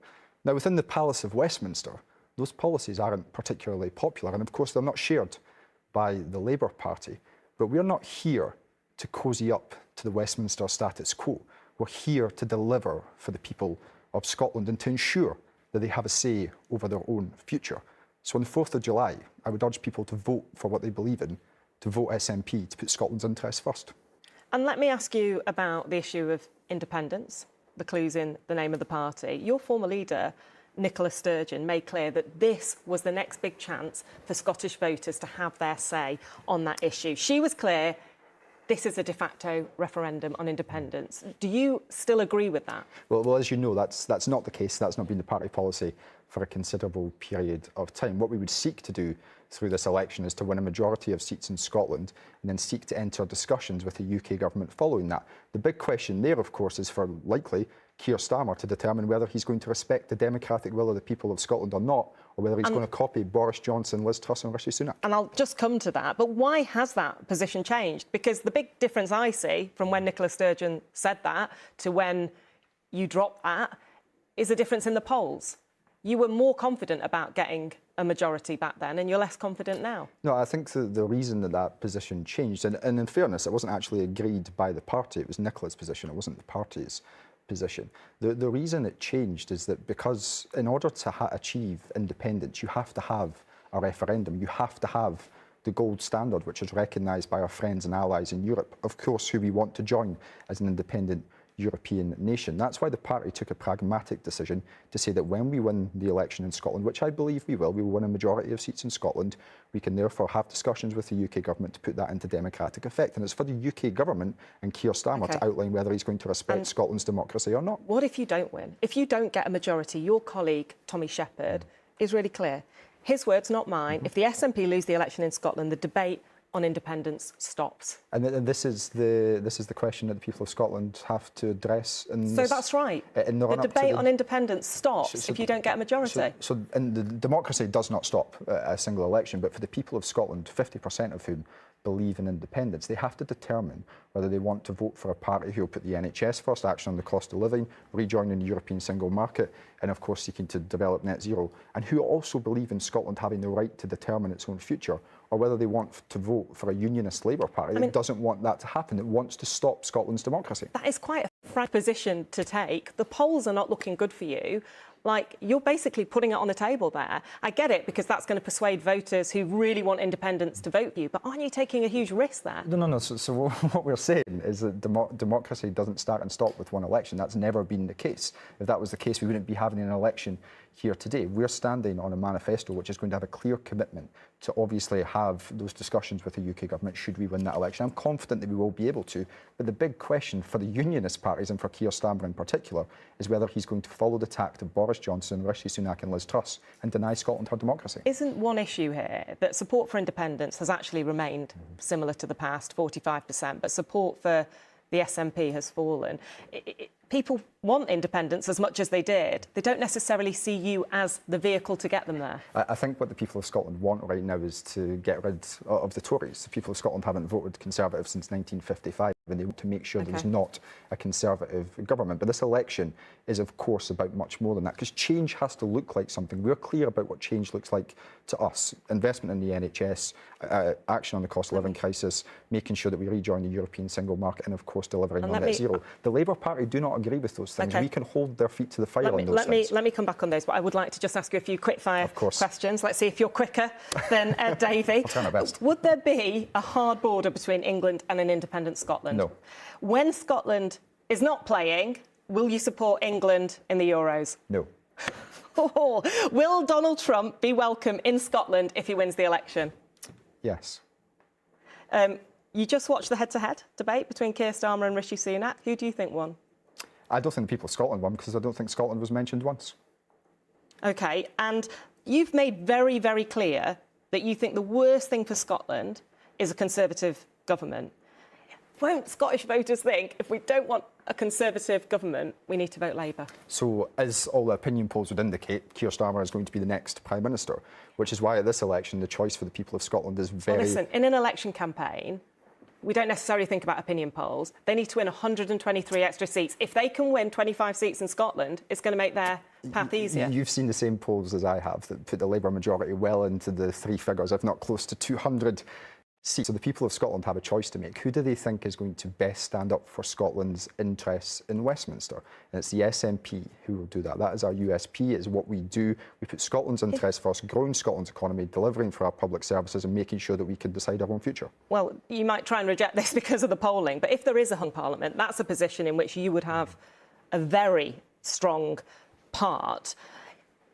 Now, within the Palace of Westminster, those policies aren't particularly popular, and of course they're not shared by the Labour Party. But we're not here to cosy up to the Westminster status quo. We're here to deliver for the people of Scotland and to ensure that they have a say over their own future. So on the 4th of July, I would urge people to vote for what they believe in, to vote SNP, to put Scotland's interests first. And let me ask you about the issue of independence, the clues in the name of the party. Your former leader, Nicola Sturgeon, made clear that this was the next big chance for Scottish voters to have their say on that issue. She was clear this is a de facto referendum on independence. Do you still agree with that? Well, as you know, that's not the case. That's not been the party policy for a considerable period of time. What we would seek to do through this election is to win a majority of seats in Scotland and then seek to enter discussions with the UK government following that. The big question there, of course, is for likely Keir Starmer to determine whether he's going to respect the democratic will of the people of Scotland or not, or whether he's going to copy Boris Johnson, Liz Truss and Rishi Sunak. And I'll just come to that, but why has that position changed? Because the big difference I see from when Nicola Sturgeon said that to when you dropped that is a difference in the polls. You were more confident about getting a majority back then, and you're less confident now. No, I think the reason that position changed, and in fairness, it wasn't actually agreed by the party, it was Nicola's position, it wasn't the party's position. The reason it changed is that because in order to achieve independence, you have to have a referendum, you have to have the gold standard, which is recognised by our friends and allies in Europe, of course, who we want to join as an independent European nation. That's why the party took a pragmatic decision to say that when we win the election in Scotland, which I believe we will win a majority of seats in Scotland, we can therefore have discussions with the UK government to put that into democratic effect. And it's for the UK government and Keir Starmer to outline whether he's going to respect Scotland's democracy or not. What if you don't win? If you don't get a majority, your colleague, Tommy Shepherd, is really clear. His words, not mine. If the SNP lose the election in Scotland, the debate on independence stops. And this is the question that the people of Scotland have to address. So that's right. The debate on independence stops if you don't get a majority. And the democracy does not stop at a single election, but for the people of Scotland, 50% of whom believe in independence, they have to determine whether they want to vote for a party who will put the NHS first, action on the cost of living, rejoining the European single market, and of course seeking to develop net zero, and who also believe in Scotland having the right to determine its own future, or whether they want to vote for a unionist Labour Party that doesn't want that to happen, that wants to stop Scotland's democracy. That is quite a frank position to take. The polls are not looking good for you. Like, you're basically putting it on the table there. I get it, because that's going to persuade voters who really want independence to vote for you, but aren't you taking a huge risk there? No. So what we're saying is that democracy doesn't start and stop with one election. That's never been the case. If that was the case, we wouldn't be having an election here today. We're standing on a manifesto which is going to have a clear commitment to obviously have those discussions with the UK government should we win that election. I'm confident that we will be able to, but the big question for the unionist parties and for Keir Starmer in particular is whether he's going to follow the tact of Boris Johnson, Rishi Sunak and Liz Truss and deny Scotland her democracy. Isn't one issue here that support for independence has actually remained similar to the past, 45%, but support for the SNP has fallen? People want independence as much as they did. They don't necessarily see you as the vehicle to get them there. I think what the people of Scotland want right now is to get rid of the Tories. The people of Scotland haven't voted Conservative since 1955, and they want to make sure there's not a Conservative government. But this election is, of course, about much more than that, because change has to look like something. We're clear about what change looks like to us. Investment in the NHS, action on the cost of living crisis, making sure that we rejoin the European single market, and, of course, delivering on net zero. The Labour Party do not agree with those things. We can hold their feet to the fire on those things. Let me come back on those, but I would like to just ask you a few quick-fire questions. Let's see if you're quicker than Ed Davey. I'll try my best. Would there be a hard border between England and an independent Scotland? No. When Scotland is not playing, will you support England in the Euros? No. Will Donald Trump be welcome in Scotland if he wins the election? Yes. You just watched the head-to-head debate between Keir Starmer and Rishi Sunak. Who do you think won? I don't think the people of Scotland won, because I don't think Scotland was mentioned once. OK, and you've made very, very clear that you think the worst thing for Scotland is a Conservative government. Won't Scottish voters think, if we don't want a Conservative government, we need to vote Labour? So, as all the opinion polls would indicate, Keir Starmer is going to be the next Prime Minister, which is why at this election the choice for the people of Scotland is very... Well, listen, in an election campaign, we don't necessarily think about opinion polls. They need to win 123 extra seats. If they can win 25 seats in Scotland, it's going to make their path easier. You've seen the same polls as I have that put the Labour majority well into the three figures, if not close to 200 seats. So the people of Scotland have a choice to make. Who do they think is going to best stand up for Scotland's interests in Westminster? And it's the SNP who will do that. That is our USP. It is what we do. We put Scotland's interests first, growing Scotland's economy, delivering for our public services and making sure that we can decide our own future. Well, you might try and reject this because of the polling, but if there is a hung parliament, that's a position in which you would have a very strong part.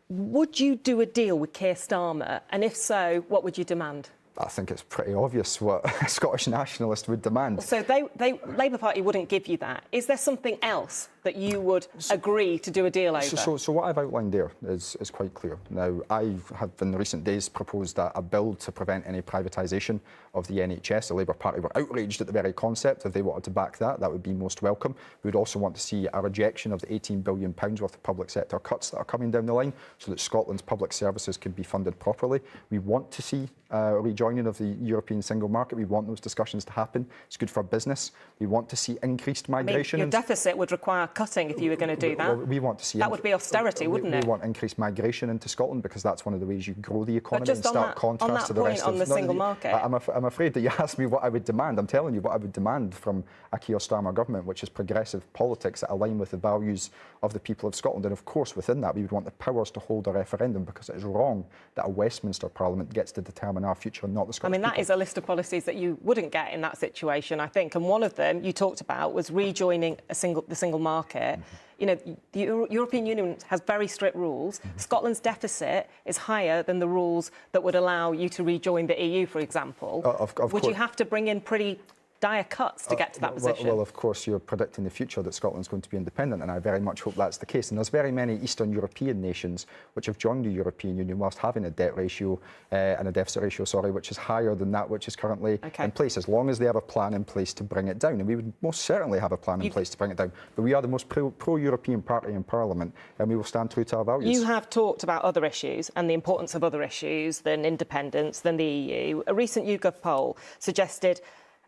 Would you do a deal with Keir Starmer? And if so, what would you demand? I think it's pretty obvious what a Scottish nationalist would demand. So Labour Party wouldn't give you that. Is there something else that you would agree to do a deal over? So what I've outlined there is quite clear. Now, I have in recent days proposed a bill to prevent any privatisation of the NHS. The Labour Party were outraged at the very concept. If they wanted to back that, that would be most welcome. We would also want to see a rejection of the £18 billion worth of public sector cuts that are coming down the line so that Scotland's public services can be funded properly. We want to see rejoining of the European single market. We want those discussions to happen. It's good for business. We want to see increased migration. Your deficit would require cutting if you were going to do that. Well, we want to see that would be austerity, wouldn't it? We want increased migration into Scotland because that's one of the ways you grow the economy and start contrast to the rest of the single market. I'm afraid that you asked me what I would demand. I'm telling you what I would demand from a Keir Starmer government, which is progressive politics that align with the values of the people of Scotland. And of course, within that, we would want the powers to hold a referendum because it is wrong that a Westminster Parliament gets to determine our future, not the Scottish people. That is a list of policies that you wouldn't get in that situation, I think. And one of them you talked about was rejoining the single market. You know, the European Union has very strict rules. Scotland's deficit is higher than the rules that would allow you to rejoin the EU, for example. Would you have to bring in pretty dire cuts to get to that position? Well, of course, you're predicting the future that Scotland's going to be independent, and I very much hope that's the case. And there's very many Eastern European nations which have joined the European Union whilst having a debt ratio and a deficit ratio, which is higher than that which is currently in place, as long as they have a plan in place to bring it down. And we would most certainly have a plan in place to bring it down. But we are the most pro-European party in Parliament, and we will stand true to our values. You have talked about other issues and the importance of other issues than independence, than the EU. A recent YouGov poll suggested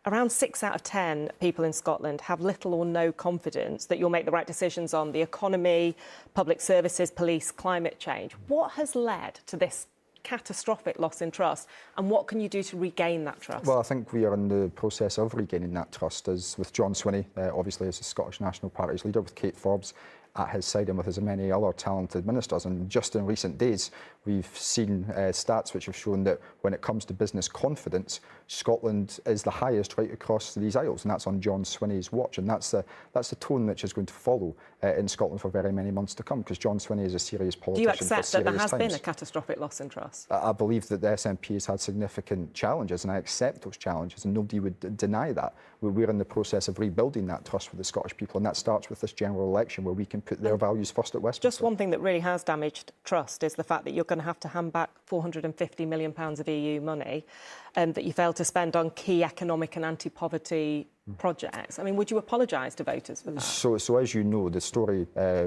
around 6 out of 10 people in Scotland have little or no confidence that you'll make the right decisions on the economy, public services, police, climate change. What has led to this catastrophic loss in trust, and what can you do to regain that trust? Well, I think we are in the process of regaining that trust, as with John Swinney, obviously as the Scottish National Party's leader, with Kate Forbes at his side and with as many other talented ministers. And just in recent days, we've seen stats which have shown that when it comes to business confidence, Scotland is the highest right across these aisles, and that's on John Swinney's watch. And that's the tone which is going to follow in Scotland for very many months to come, because John Swinney is a serious politician. Do you accept that there has been a catastrophic loss in trust? I believe that the SNP has had significant challenges, and I accept those challenges, and nobody would deny that. We're in the process of rebuilding that trust with the Scottish people, and that starts with this general election where we can put their values first at Westminster. Just one thing that really has damaged trust is the fact that you're going to have to hand back £450 million of EU money that you failed to spend on key economic and anti-poverty projects. I mean, would you apologise to voters for that? So as you know, the story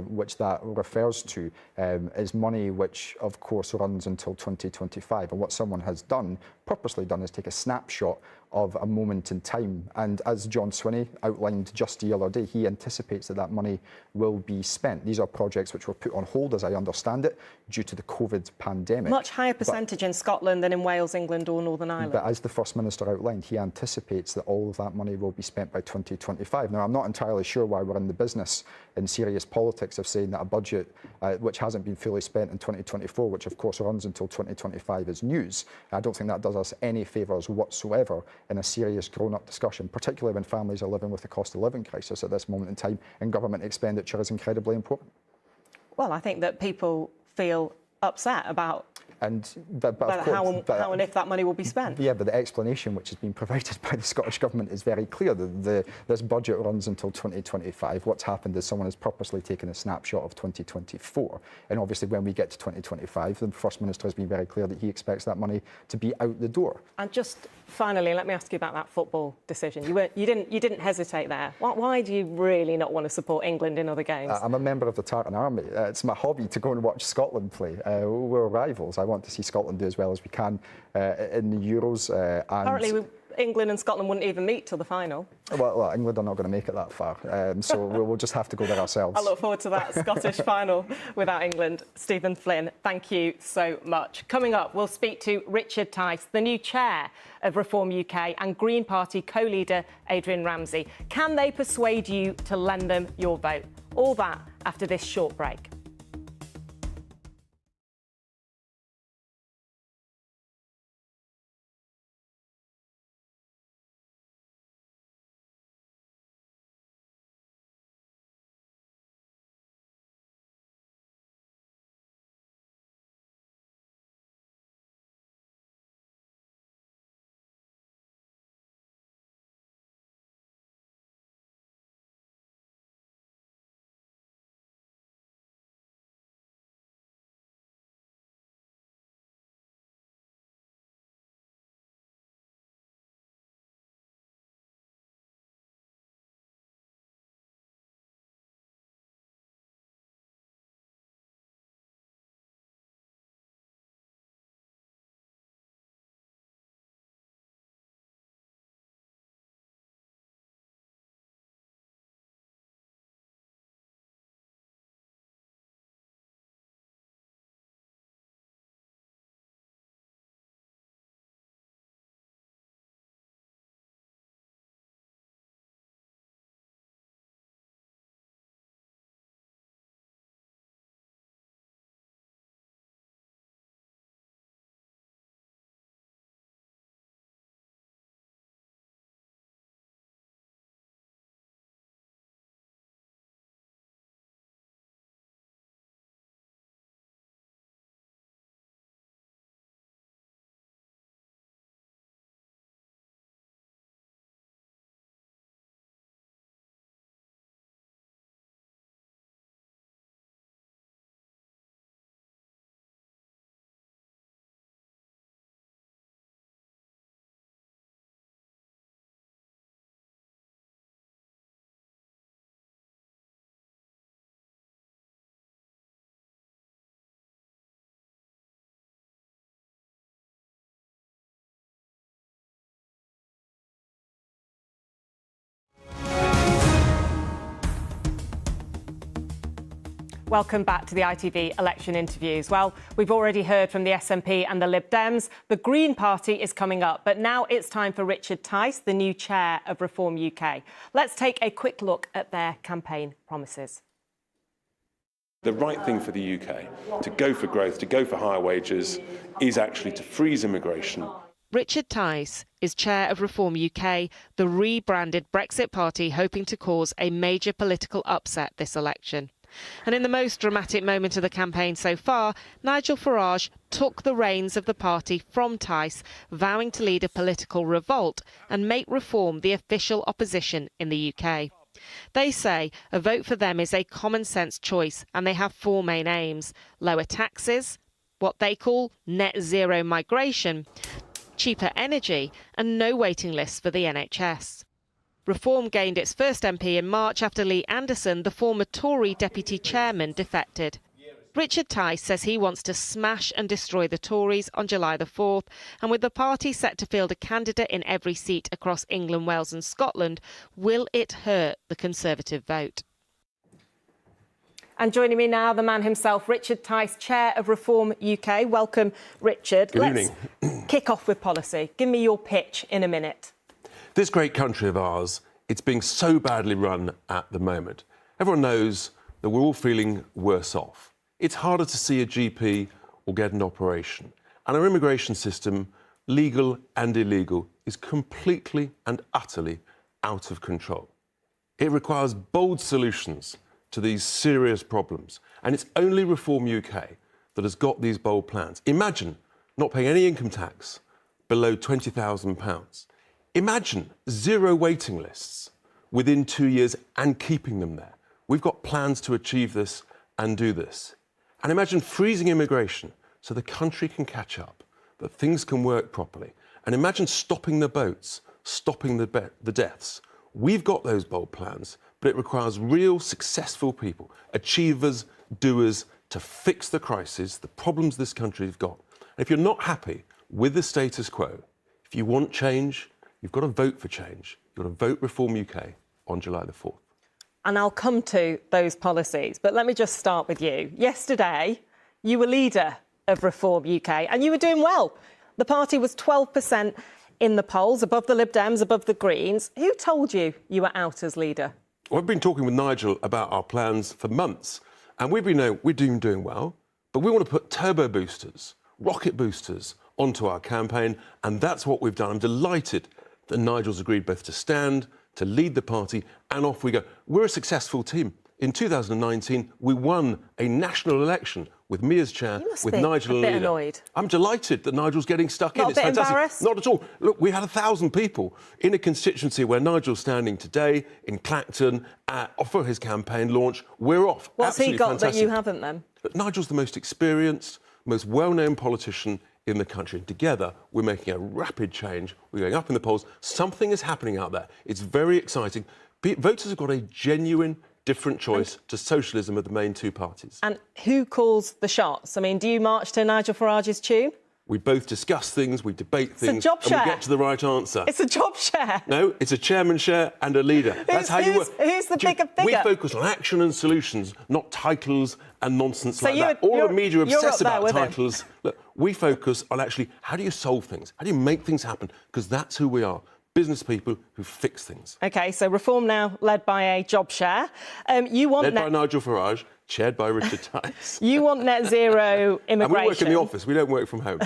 which that refers to is money which, of course, runs until 2025. And what someone has done, purposely done, is take a snapshot of a moment in time. And as John Swinney outlined just the other day, he anticipates that that money will be spent. These are projects which were put on hold, as I understand it, due to the COVID pandemic. Much higher percentage in Scotland than in Wales, England or Northern Ireland. But as the First Minister outlined, he anticipates that all of that money will be spent by 2025. Now, I'm not entirely sure why we're in the business in serious politics of saying that a budget which hasn't been fully spent in 2024, which of course runs until 2025, is news. I don't think that does us any favours whatsoever in a serious grown-up discussion, particularly when families are living with the cost of living crisis at this moment in time, and government expenditure is incredibly important. Well, I think that people feel upset about how and if that money will be spent. Yeah, but the explanation which has been provided by the Scottish Government is very clear. This budget runs until 2025. What's happened is someone has purposely taken a snapshot of 2024. And obviously when we get to 2025, the First Minister has been very clear that he expects that money to be out the door. And just finally, let me ask you about that football decision. You didn't hesitate there. Why do you really not want to support England in other games? I'm a member of the Tartan Army. It's my hobby to go and watch Scotland play. We're rivals. I want to see Scotland do as well as we can in the Euros. Apparently, England and Scotland wouldn't even meet till the final. Well, England are not going to make it that far, so we'll just have to go there ourselves. I look forward to that Scottish final without England. Stephen Flynn, thank you so much. Coming up, we'll speak to Richard Tice, the new chair of Reform UK, and Green Party co-leader Adrian Ramsey. Can they persuade you to lend them your vote? All that after this short break. Welcome back to the ITV election interviews. Well, we've already heard from the SNP and the Lib Dems. The Green Party is coming up, but now it's time for Richard Tice, the new chair of Reform UK. Let's take a quick look at their campaign promises. The right thing for the UK, to go for growth, to go for higher wages, is actually to freeze immigration. Richard Tice is chair of Reform UK, the rebranded Brexit party hoping to cause a major political upset this election. And in the most dramatic moment of the campaign so far, Nigel Farage took the reins of the party from Tice, vowing to lead a political revolt and make Reform the official opposition in the UK. They say a vote for them is a common sense choice, and they have four main aims: lower taxes, what they call net zero migration, cheaper energy, and no waiting lists for the NHS. Reform gained its first MP in March after Lee Anderson, the former Tory deputy chairman, defected. Richard Tice says he wants to smash and destroy the Tories on July the 4th, and with the party set to field a candidate in every seat across England, Wales and Scotland, will it hurt the Conservative vote? And joining me now, the man himself, Richard Tice, chair of Reform UK. Welcome, Richard. Good evening. Kick off with policy. Give me your pitch in a minute. This great country of ours, it's being so badly run at the moment. Everyone knows that we're all feeling worse off. It's harder to see a GP or get an operation. And our immigration system, legal and illegal, is completely and utterly out of control. It requires bold solutions to these serious problems. And it's only Reform UK that has got these bold plans. Imagine not paying any income tax below £20,000. Imagine zero waiting lists within 2 years and keeping them there. We've got plans to achieve this and do this. And imagine freezing immigration so the country can catch up, that things can work properly. And imagine stopping the boats, stopping the deaths. We've got those bold plans, but it requires real successful people, achievers, doers, to fix the crisis, the problems this country has got. And if you're not happy with the status quo, if you want change, you've got to vote for change. You've got to vote Reform UK on July the 4th. And I'll come to those policies, but let me just start with you. Yesterday, you were leader of Reform UK and you were doing well. The party was 12% in the polls, above the Lib Dems, above the Greens. Who told you you were out as leader? Well, I've been talking with Nigel about our plans for months, and we're doing well, but we want to put turbo boosters, rocket boosters onto our campaign, and that's what we've done. I'm delighted that Nigel's agreed both to stand, to lead the party, and off we go. We're a successful team. In 2019, we won a national election with me as chair, with Nigel as leader. Annoyed. I'm delighted that Nigel's getting stuck in. It's fantastic. Embarrassed? Not at all. Look, we had 1,000 people in a constituency where Nigel's standing today in Clacton for his campaign launch. We're off. What's Absolutely he got fantastic. that you haven't then? But Nigel's the most experienced, most well-known politician in the country. And together, we're making a rapid change. We're going up in the polls. Something is happening out there. It's very exciting. Voters have got a genuine different choice to socialism of the main two parties. And who calls the shots? I mean, do you march to Nigel Farage's tune? We both discuss things, we debate things, job share. and we get to the right answer. It's a job share. No, it's a chairman share and a leader. That's how you work. Who's the bigger figure? We focus on action and solutions, not titles and nonsense like that. All the media obsess about titles. Look, we focus on actually how do you solve things? How do you make things happen? Because that's who we are. Business people who fix things. OK, so Reform now led by a job share. You want led by Nigel Farage, chaired by Richard Tice. You want net zero immigration. And we work in the office, we don't work from home.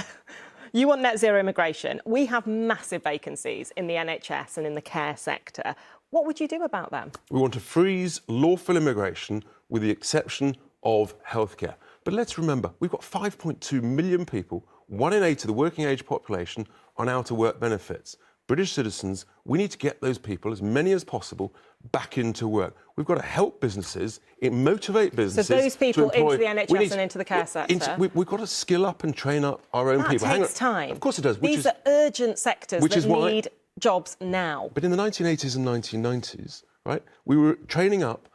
You want net zero immigration. We have massive vacancies in the NHS and in the care sector. What would you do about them? We want to freeze lawful immigration with the exception of healthcare. But let's remember, we've got 5.2 million people, 1 in 8 of the working age population, on out-of-work benefits. British citizens, we need to get those people, as many as possible, back into work. We've got to help businesses, motivate businesses. So those people into the NHS and into the care sector? We've got to skill up and train up our own people. That takes time. Of course it does. These are urgent sectors that need jobs now. But in the 1980s and 1990s, right, we were training up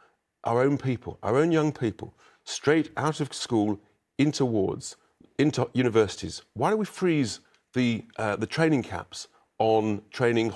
our own people, our own young people, straight out of school into wards, into universities. Why do we freeze the training caps on training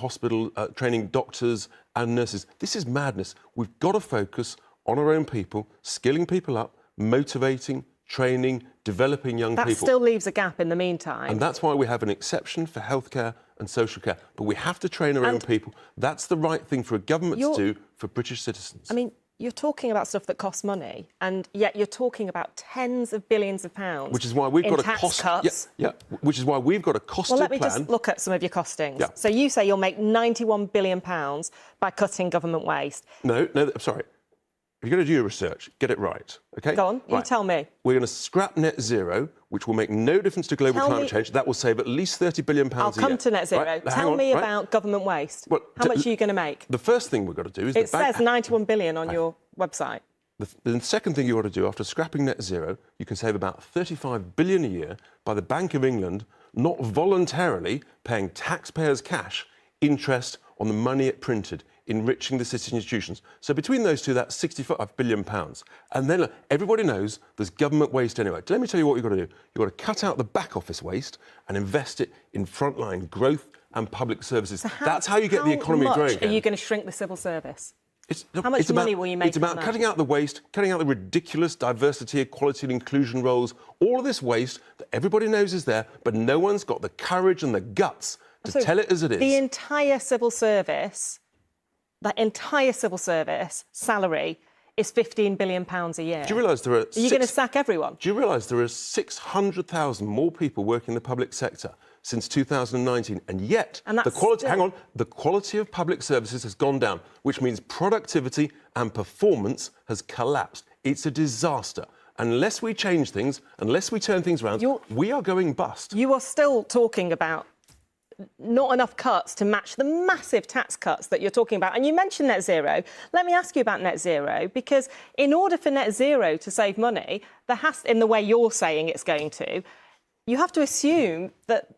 training doctors and nurses? This is madness. We've got to focus on our own people, skilling people up, motivating, training, developing young people. That still leaves a gap in the meantime. And that's why we have an exception for healthcare and social care. But we have to train our own people. That's the right thing for a government to do for British citizens. I mean, you're talking about stuff that costs money, and yet you're talking about tens of billions of pounds. Which is why we've got a tax cost. Cuts. Yeah. Which is why we've got a costed plan. Well, let me just look at some of your costings. Yeah. So you say you'll make £91 billion by cutting government waste. No, I'm sorry. If you're going to do your research, get it right, OK? Go on, right. you tell me. We're going to scrap net zero, which will make no difference to global climate change. That will save at least £30 billion a year. I'll come to net zero. Right? Tell me about government waste. Well, how much are you going to make? The first thing we've got to do is... It says 91 billion on your website. The second thing you've got to do, after scrapping net zero, you can save about £35 billion a year by the Bank of England not voluntarily paying taxpayers' cash interest on the money it printed, enriching the city's institutions. So between those two, that's £65 billion. And then look, everybody knows there's government waste anyway. Let me tell you what you've got to do. You've got to cut out the back office waste and invest it in frontline growth and public services. So that's how you get the economy growing again. Are you going to shrink the civil service? How much money will you make? It's about cutting out the waste, cutting out the ridiculous diversity, equality and inclusion roles, all of this waste that everybody knows is there, but no one's got the courage and the guts to tell it as it is. The entire civil service salary is £15 billion a year. Do you realise there are... Are you going to sack everyone? Do you realise there are 600,000 more people working in the public sector since 2019, and yet the quality of public services has gone down, which means productivity and performance has collapsed. It's a disaster. Unless we change things, unless we turn things around, we are going bust. You are still talking about not enough cuts to match the massive tax cuts that you're talking about. And you mentioned net zero. Let me ask you about net zero, because in order for net zero to save money, in the way you're saying it's going to, you have to assume that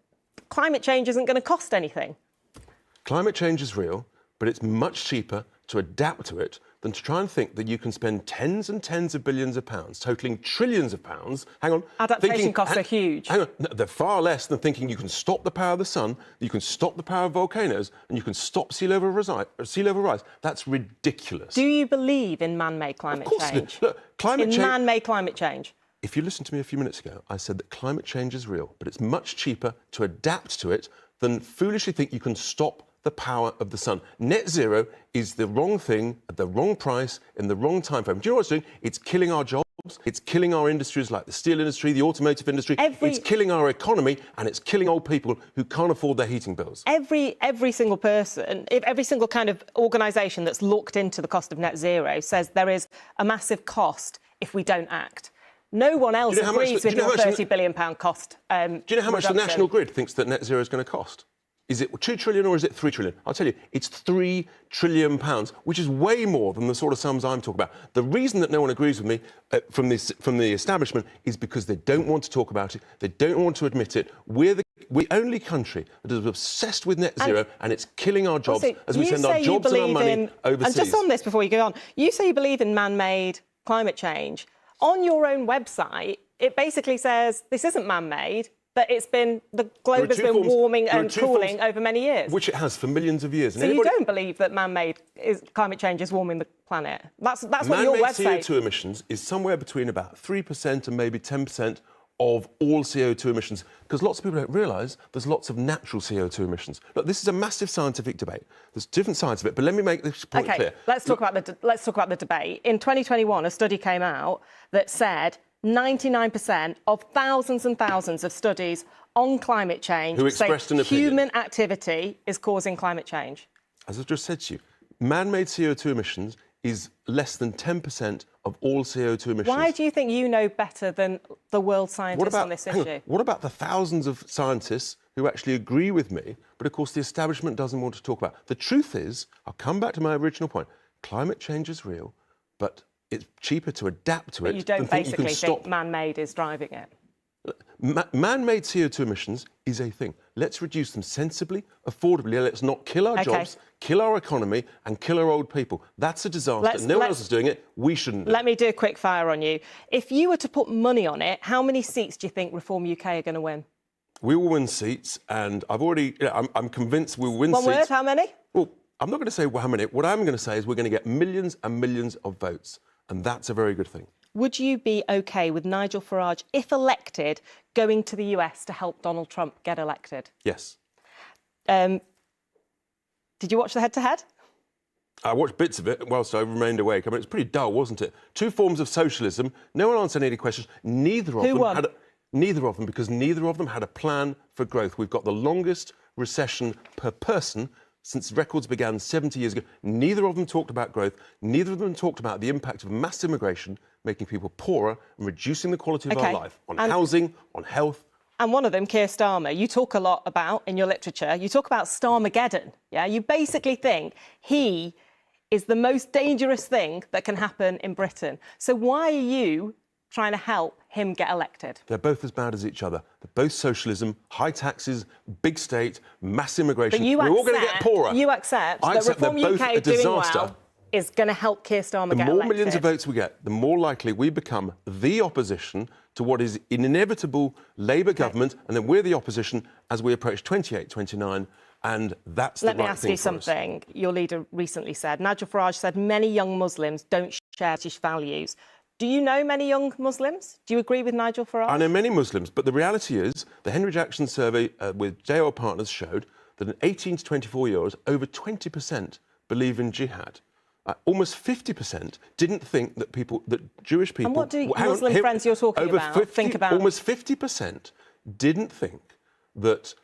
climate change isn't going to cost anything. Climate change is real, but it's much cheaper to adapt to it than to try and think that you can spend tens and tens of billions of pounds, totalling trillions of pounds. Hang on. Adaptation costs are huge. Hang on. No, they're far less than thinking you can stop the power of the sun, you can stop the power of volcanoes, and you can stop sea level rise. That's ridiculous. Do you believe in man-made climate change? Look, climate change. Man-made climate change. If you listened to me a few minutes ago, I said that climate change is real, but it's much cheaper to adapt to it than foolishly think you can stop the power of the sun. Net zero is the wrong thing at the wrong price in the wrong time frame. Do you know what it's doing? It's killing our jobs. It's killing our industries like the steel industry, the automotive industry. It's killing our economy, and it's killing old people who can't afford their heating bills. Every single person, every single kind of organisation that's looked into the cost of net zero says there is a massive cost if we don't act. No one else agrees with your £30 billion cost. Do you know how much the National Grid thinks that net zero is going to cost? Is it 2 trillion or is it 3 trillion? I'll tell you, it's £3 trillion, which is way more than the sort of sums I'm talking about. The reason that no one agrees with me from the establishment is because they don't want to talk about it, they don't want to admit it. We're the only country that is obsessed with net zero, and it's killing our jobs as we send our jobs and our money overseas. And just on this, before you go on, you say you believe in man-made climate change. On your own website, it basically says this isn't man-made, that the globe has been warming and cooling over many years. Which it has for millions of years. So you don't believe that man-made climate change is warming the planet? That's what your website... Man-made CO2 emissions is somewhere between about 3% and maybe 10% of all CO2 emissions, because lots of people don't realise there's lots of natural CO2 emissions. Look, this is a massive scientific debate. There's different sides of it, but let me make this point clear. Let's talk about the debate. In 2021, a study came out that said 99% of thousands and thousands of studies on climate change who expressed an opinion. Human activity is causing climate change. As I just said to you, man-made CO2 emissions is less than 10% of all CO2 emissions. Why do you think you know better than the world scientists on this issue? What about the thousands of scientists who actually agree with me, but of course the establishment doesn't want to talk about? The truth is, I'll come back to my original point, climate change is real, but it's cheaper to adapt to it. But you don't basically think man-made is driving it. Man-made CO2 emissions is a thing. Let's reduce them sensibly, affordably. Let's not kill our jobs, kill our economy, and kill our old people. That's a disaster. No one else is doing it. We shouldn't do it. Let me do a quick fire on you. If you were to put money on it, how many seats do you think Reform UK are going to win? We will win seats, and I'm convinced we'll win seats. One word, how many? Well, I'm not going to say how many. What I'm going to say is we're going to get millions and millions of votes, and that's a very good thing. Would you be OK with Nigel Farage, if elected, going to the US to help Donald Trump get elected? Yes. Did you watch the head-to-head? I watched bits of it whilst I remained awake. I mean, it's pretty dull, wasn't it? Two forms of socialism. No one answered any questions. Neither of them, because neither of them had a plan for growth. We've got the longest recession per person since records began 70 years ago. Neither of them talked about growth. Neither of them talked about the impact of mass immigration, making people poorer and reducing the quality of our life, on housing, on health. And one of them, Keir Starmer, you talk a lot about in your literature. You talk about Starmageddon. Yeah, you basically think he is the most dangerous thing that can happen in Britain. So why are you trying to help him get elected? They're both as bad as each other. They're both socialism, high taxes, big state, mass immigration. But we're all going to get poorer. You accept that Reform UK doing well is going to help Keir Starmer get elected. The more millions of votes we get, the more likely we become the opposition to what is an inevitable Labour government, and then we're the opposition as we approach 28, 29, and that's the right thing for us. Let me ask you something. Your leader recently said, Nigel Farage said, many young Muslims don't share British values. Do you know many young Muslims? Do you agree with Nigel Farage? I know many Muslims, but the reality is the Henry Jackson survey with JL Partners showed that in 18 to 24-year-olds, over 20% believe in jihad. Almost 50% didn't think that Jewish people... And what do Muslim friends you're talking about think about? Almost 50% didn't think that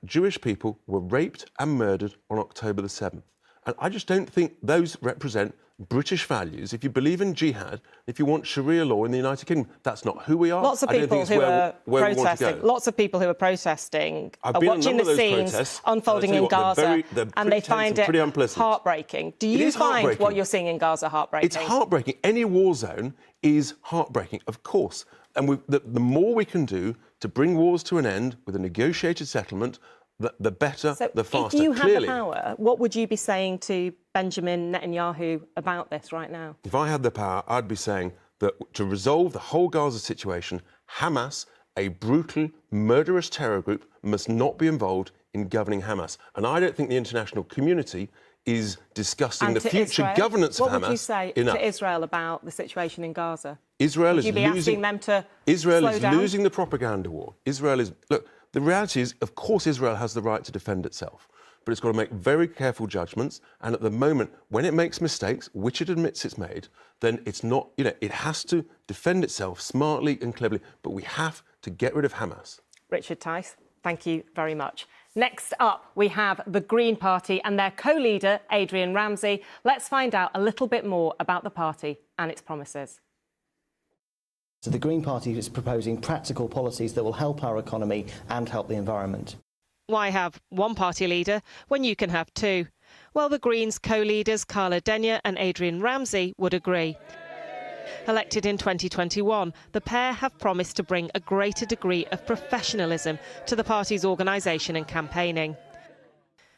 Jewish people were raped and murdered on October the 7th. And I just don't think those represent British values. If you believe in jihad, if you want Sharia law in the United Kingdom, that's not who we are. Lots of people who are protesting. Lots of people who are protesting are watching the scenes unfolding in Gaza, and they find it heartbreaking. Do you find what you're seeing in Gaza heartbreaking? It's heartbreaking. Any war zone is heartbreaking, of course. And the more we can do to bring wars to an end with a negotiated settlement, the better, So the faster. if you had Clearly, the power, what would you be saying to Benjamin Netanyahu about this right now? if I had the power, I'd be saying that to resolve the whole Gaza situation, Hamas, a brutal, murderous terror group, must not be involved in governing Hamas. And I don't think the international community is discussing And the to future Israel, governance of Hamas What would you say enough. to Israel about the situation in Gaza? Israel Would is you be losing. asking them to Israel slow is down? losing the propaganda war. Israel is. Look, the reality is, of course, Israel has the right to defend itself, but it's got to make very careful judgments. And at the moment, when it makes mistakes, which it admits it's made, then it's not. It has to defend itself smartly and cleverly. But we have to get rid of Hamas. Richard Tice, thank you very much. Next up, we have the Green Party and their co-leader, Adrian Ramsey. Let's find out a little bit more about the party and its promises. So the Green Party is proposing practical policies that will help our economy and help the environment. Why have one party leader when you can have two? Well, the Greens co-leaders Carla Denyer and Adrian Ramsey would agree. Elected in 2021, the pair have promised to bring a greater degree of professionalism to the party's organisation and campaigning.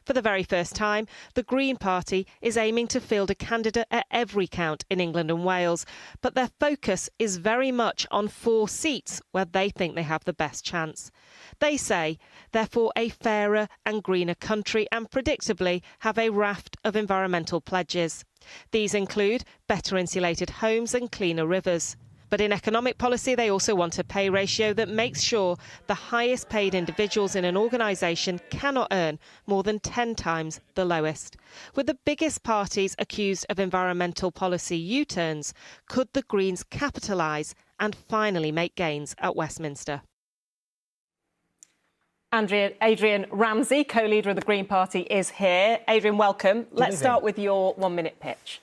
For the very first time, the Green Party is aiming to field a candidate at every count in England and Wales, but their focus is very much on 4 seats where they think they have the best chance. They say they're for a fairer and greener country and, predictably, have a raft of environmental pledges. These include better insulated homes and cleaner rivers. But in economic policy, they also want a pay ratio that makes sure the highest paid individuals in an organisation cannot earn more than 10 times the lowest. With the biggest parties accused of environmental policy U-turns, could the Greens capitalise and finally make gains at Westminster? Adrian Ramsey, co-leader of the Green Party, is here. Adrian, welcome. Let's start with your 1-minute pitch.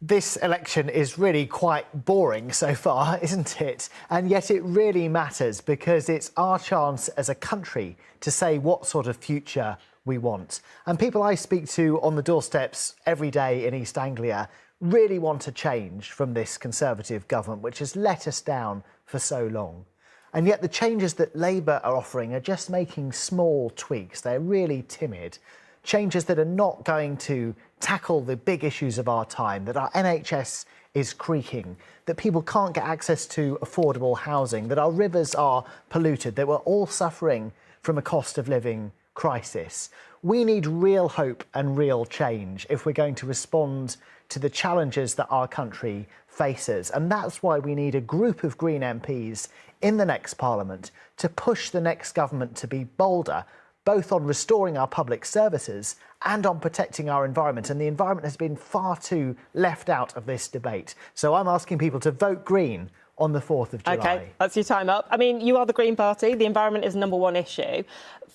This election is really quite boring so far, isn't it? And yet it really matters because it's our chance as a country to say what sort of future we want. And people I speak to on the doorsteps every day in East Anglia really want a change from this Conservative government, which has let us down for so long. And yet the changes that Labour are offering are just making small tweaks. They're really timid. Changes that are not going to tackle the big issues of our time, that our NHS is creaking, that people can't get access to affordable housing, that our rivers are polluted, that we're all suffering from a cost of living crisis. We need real hope and real change if we're going to respond to the challenges that our country faces. And that's why we need a group of Green MPs in the next Parliament to push the next government to be bolder, both on restoring our public services and on protecting our environment. And the environment has been far too left out of this debate. So I'm asking people to vote Green on the 4th of July. OK, that's your time up. I mean, you are the Green Party. The environment is #1 issue.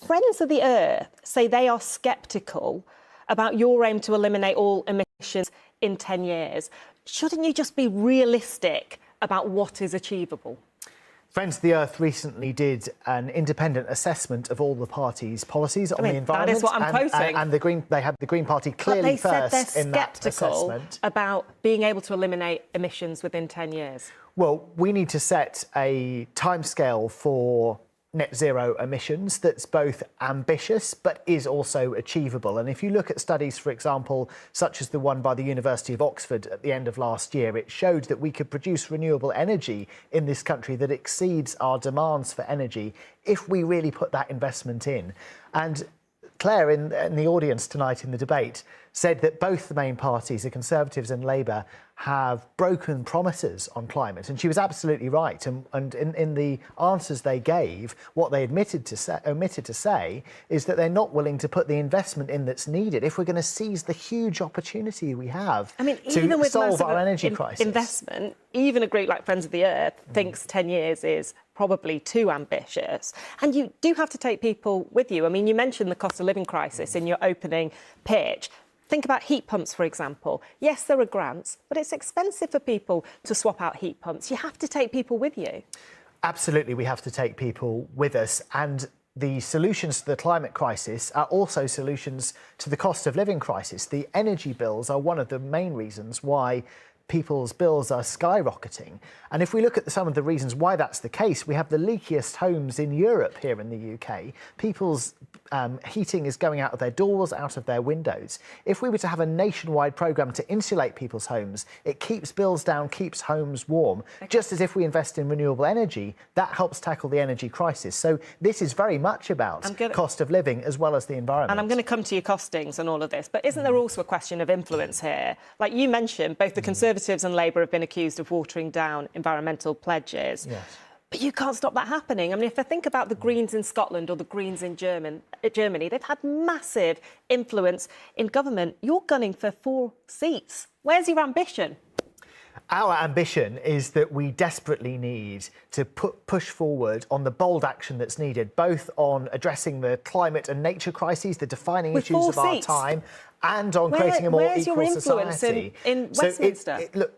Friends of the Earth say they are sceptical about your aim to eliminate all emissions in 10 years. Shouldn't you just be realistic about what is achievable? Friends of the Earth recently did an independent assessment of all the parties' policies on the environment. That is what I'm quoting. And they had the Green Party clearly first but they said in they're that assessment. about being able to eliminate emissions within 10 years. Well, we need to set a timescale for net zero emissions that's both ambitious but is also achievable. And if you look at studies, for example, such as the one by the University of Oxford at the end of last year, it showed that we could produce renewable energy in this country that exceeds our demands for energy if we really put that investment in. And Claire, in the audience tonight in the debate, said that both the main parties, the Conservatives and Labour, have broken promises on climate. And she was absolutely right. And in the answers they gave, what they omitted to say is that they're not willing to put the investment in that's needed if we're going to seize the huge opportunity we have to solve our energy crisis. Investment, even a group like Friends of the Earth thinks 10 years is probably too ambitious. And you do have to take people with you. I mean, you mentioned the cost of living crisis in your opening pitch. Think about heat pumps, for example. Yes, there are grants, but it's expensive for people to swap out heat pumps. You have to take people with you. Absolutely, we have to take people with us. And the solutions to the climate crisis are also solutions to the cost of living crisis. The energy bills are one of the main reasons why people's bills are skyrocketing. And if we look at some of the reasons why that's the case, we have the leakiest homes in Europe here in the UK. People's heating is going out of their doors, out of their windows. If we were to have a nationwide programme to insulate people's homes, it keeps bills down, keeps homes warm. Just as if we invest in renewable energy, that helps tackle the energy crisis. So this is very much about cost of living as well as the environment. And I'm going to come to your costings and all of this, but isn't there also a question of influence here? Like you mentioned, both the Conservatives and Labour have been accused of watering down environmental pledges. Yes. But you can't stop that happening. I mean, if I think about the Greens in Scotland or the Greens in Germany, they've had massive influence in government. You're gunning for 4 seats. Where's your ambition? Our ambition is that we desperately need to push forward on the bold action that's needed, both on addressing the climate and nature crises, the defining issues of our time, and on creating a more equal society. In Westminster? Look,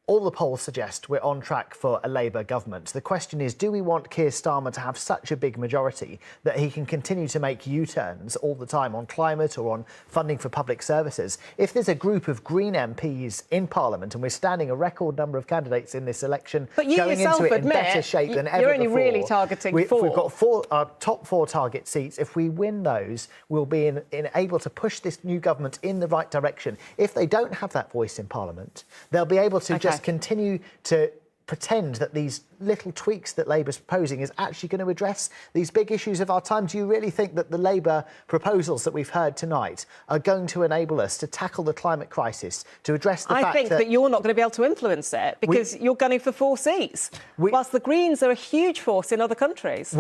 all the polls suggest we're on track for a Labour government. The question is, do we want Keir Starmer to have such a big majority that he can continue to make U-turns all the time on climate or on funding for public services? If there's a group of Green MPs in Parliament and we're standing a record number of candidates in this election, but you going into it in better shape than ever before. You're only really targeting 4. We've got our top 4 target seats. If we win those, we'll be able to push this new government in the right direction. If they don't have that voice in Parliament, they'll be able to just continue to pretend that these little tweaks that Labour's proposing is actually going to address these big issues of our time. Do you really think that the Labour proposals that we've heard tonight are going to enable us to tackle the climate crisis, to address the fact that... I think that you're not going to be able to influence it because you're gunning for 4 seats, whilst the Greens are a huge force in other countries.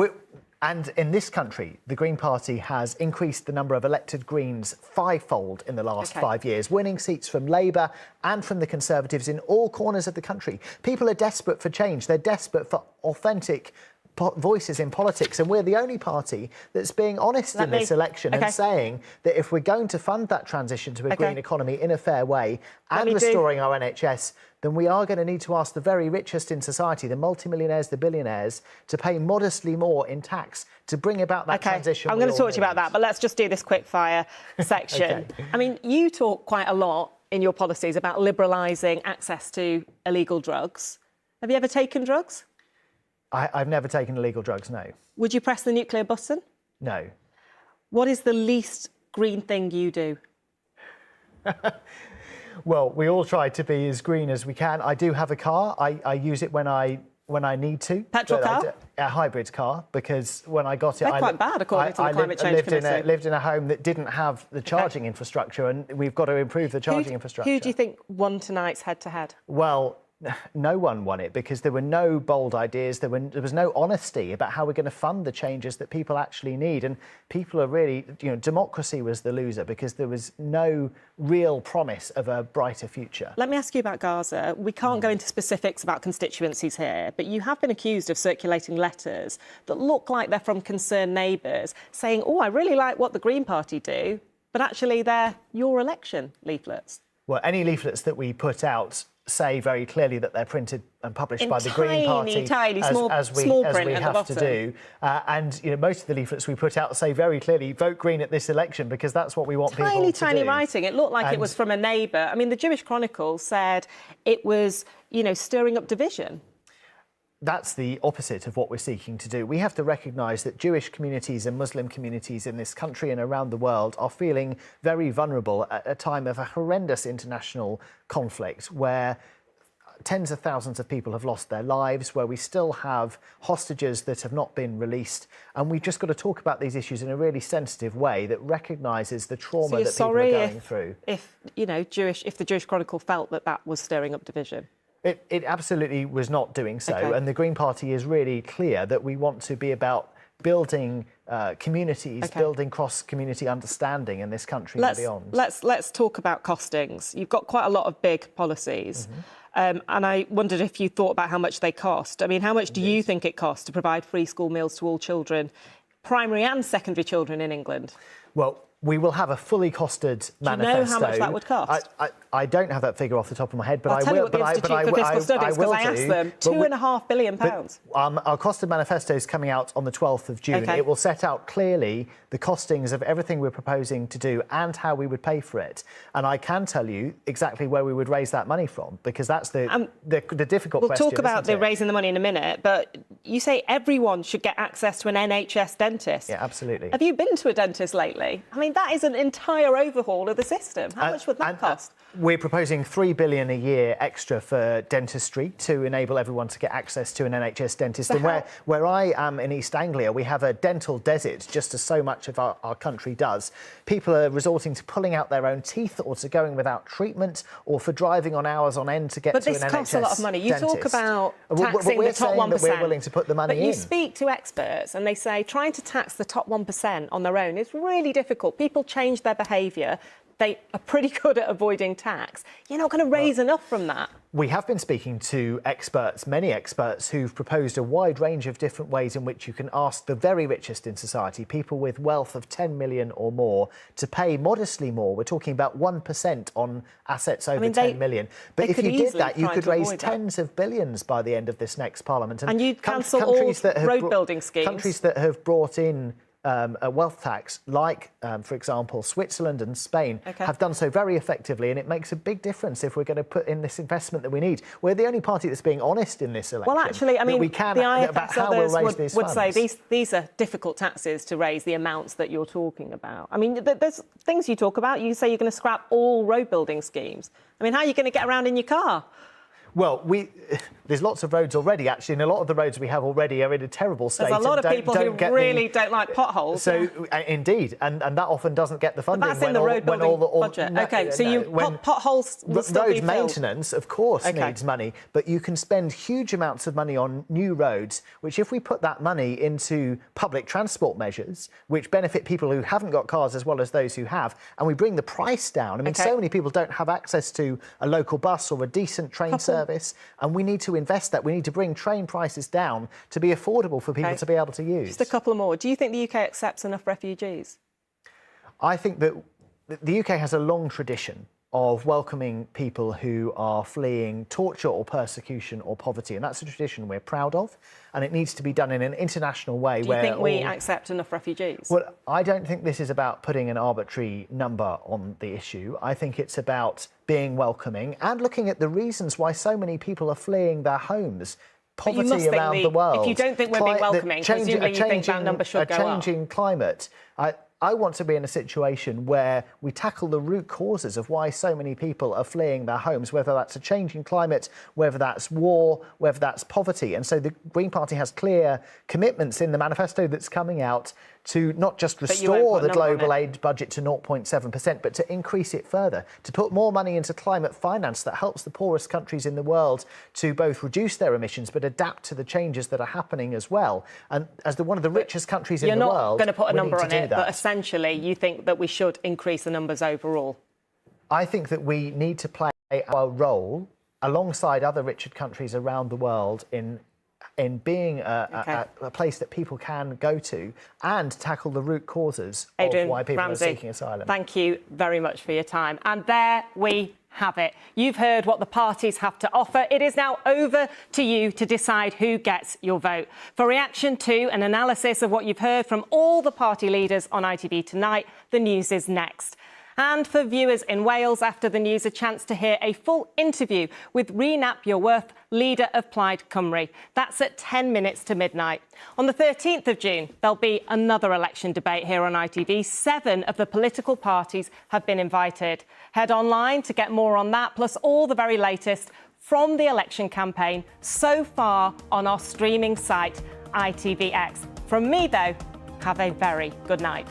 And in this country, the Green Party has increased the number of elected Greens 5-fold in the last 5 years, winning seats from Labour and from the Conservatives in all corners of the country. People are desperate for change. They're desperate for authentic voices in politics, and we're the only party that's being honest in this election and saying that if we're going to fund that transition to a green economy in a fair way and restoring our NHS, then we are going to need to ask the very richest in society, the multimillionaires, the billionaires, to pay modestly more in tax to bring about that transition. I'm going to talk to you about that, but let's just do this quick fire section. I mean, you talk quite a lot in your policies about liberalising access to illegal drugs. Have you ever taken drugs? I've never taken illegal drugs, no. Would you press the nuclear button? No. What is the least green thing you do? Well, we all try to be as green as we can. I do have a car. I use it when I need to. Petrol car? A hybrid car, because when I got it... They're quite bad, according to the Climate Change Committee. I lived in a home that didn't have the charging infrastructure, and we've got to improve the charging infrastructure. Who do you think won tonight's head-to-head? Well, no one won it because there were no bold ideas. There was no honesty about how we're going to fund the changes that people actually need. And people are really, democracy was the loser because there was no real promise of a brighter future. Let me ask you about Gaza. We can't go into specifics about constituencies here, but you have been accused of circulating letters that look like they're from concerned neighbours saying, oh, I really like what the Green Party do, but actually they're your election leaflets. Well, any leaflets that we put out say very clearly that they're printed and published by the Green Party, as we have to do. And most of the leaflets we put out say very clearly, vote Green at this election, because that's what we want people to do. Tiny writing. It looked like it was from a neighbour. I mean, the Jewish Chronicle said it was, stirring up division. That's the opposite of what we're seeking to do. We have to recognise that Jewish communities and Muslim communities in this country and around the world are feeling very vulnerable at a time of a horrendous international conflict where tens of thousands of people have lost their lives, where we still have hostages that have not been released. And we've just got to talk about these issues in a really sensitive way that recognises the trauma that people are going through. If the Jewish Chronicle felt that was stirring up division? It absolutely was not doing so. And the Green Party is really clear that we want to be about building communities, building cross-community understanding in this country and beyond. Let's talk about costings. You've got quite a lot of big policies. And I wondered if you thought about how much they cost. I mean, how much do you think it costs to provide free school meals to all children, primary and secondary children in England? Well, We will have a fully costed manifesto. Do you know how much that would cost? I don't have that figure off the top of my head, but I'll tell you what the Institute for Fiscal Studies, because I asked them, £2.5 billion. Our costed manifesto is coming out on the 12th of June. Okay. It will set out clearly the costings of everything we're proposing to do and how we would pay for it. And I can tell you exactly where we would raise that money from, because that's the difficult question. We'll talk about raising the money in a minute, but you say everyone should get access to an NHS dentist. Yeah, absolutely. Have you been to a dentist lately? I mean, that is an entire overhaul of the system. How much would that cost? We're proposing £3 billion a year extra for dentistry to enable everyone to get access to an NHS dentist. So and where I am in East Anglia, we have a dental desert, just as so much of our country does. People are resorting to pulling out their own teeth or to going without treatment or for driving on hours on end to get to an NHS dentist. But this costs a lot of money. You talk about taxing the top 1%. That we're willing to put the money in. But you speak to experts and they say trying to tax the top 1% on their own is really difficult. People change their behaviour. They are pretty good at avoiding tax. You're not going to raise enough from that. We have been speaking to experts, many experts, who've proposed a wide range of different ways in which you can ask the very richest in society, people with wealth of 10 million or more, to pay modestly more. We're talking about 1% on assets over 10 million. But if you did that, you could raise tens of billions by the end of this next Parliament. And you'd cancel all road building schemes. Countries that have brought in a wealth tax, like, for example, Switzerland and Spain, have done so very effectively, and it makes a big difference if we're going to put in this investment that we need. We're the only party that's being honest in this election. Well, actually, I mean, we can, the IFS others would say these are difficult taxes to raise the amounts that you're talking about. I mean, there's things you talk about. You say you're going to scrap all road building schemes. I mean, how are you going to get around in your car? Well, there's lots of roads already, actually, and a lot of the roads we have already are in a terrible state. There's a lot of people who really don't like potholes. So, indeed, and that often doesn't get the funding. But that's in the road building budget. Potholes will still be filled. Road maintenance, of course, needs money, but you can spend huge amounts of money on new roads, which if we put that money into public transport measures, which benefit people who haven't got cars as well as those who have, and we bring the price down. I mean, so many people don't have access to a local bus or a decent train service. And we need to invest that. We need to bring train prices down to be affordable for people to be able to use. Just a couple more. Do you think the UK accepts enough refugees? I think that the UK has a long tradition of welcoming people who are fleeing torture or persecution or poverty, and that's a tradition we're proud of, and it needs to be done in an international way. Do you think we accept enough refugees? Well, I don't think this is about putting an arbitrary number on the issue. I think it's about being welcoming and looking at the reasons why so many people are fleeing their homes. Poverty around the world. If you don't think we're being welcoming, presumably you think that number should go up. A changing climate. I want to be in a situation where we tackle the root causes of why so many people are fleeing their homes, whether that's a changing climate, whether that's war, whether that's poverty. And so the Green Party has clear commitments in the manifesto that's coming out to not just restore the global aid budget to 0.7%, but to increase it further, to put more money into climate finance that helps the poorest countries in the world to both reduce their emissions but adapt to the changes that are happening as well. And as one of the richest countries in the world, you're not going to put a number on it, but essentially you think that we should increase the numbers overall? I think that we need to play our role alongside other richer countries around the world in being a place that people can go to and tackle the root causes of why people are seeking asylum. Thank you very much for your time. And there we have it. You've heard what the parties have to offer. It is now over to you to decide who gets your vote. For reaction to an analysis of what you've heard from all the party leaders on ITV tonight, the news is next. And for viewers in Wales, after the news, a chance to hear a full interview with Rhys Iorwerth, leader of Plaid Cymru. That's at 10 minutes to midnight. On the 13th of June, there'll be another election debate here on ITV. 7 of the political parties have been invited. Head online to get more on that, plus all the very latest from the election campaign so far on our streaming site, ITVX. From me, though, have a very good night.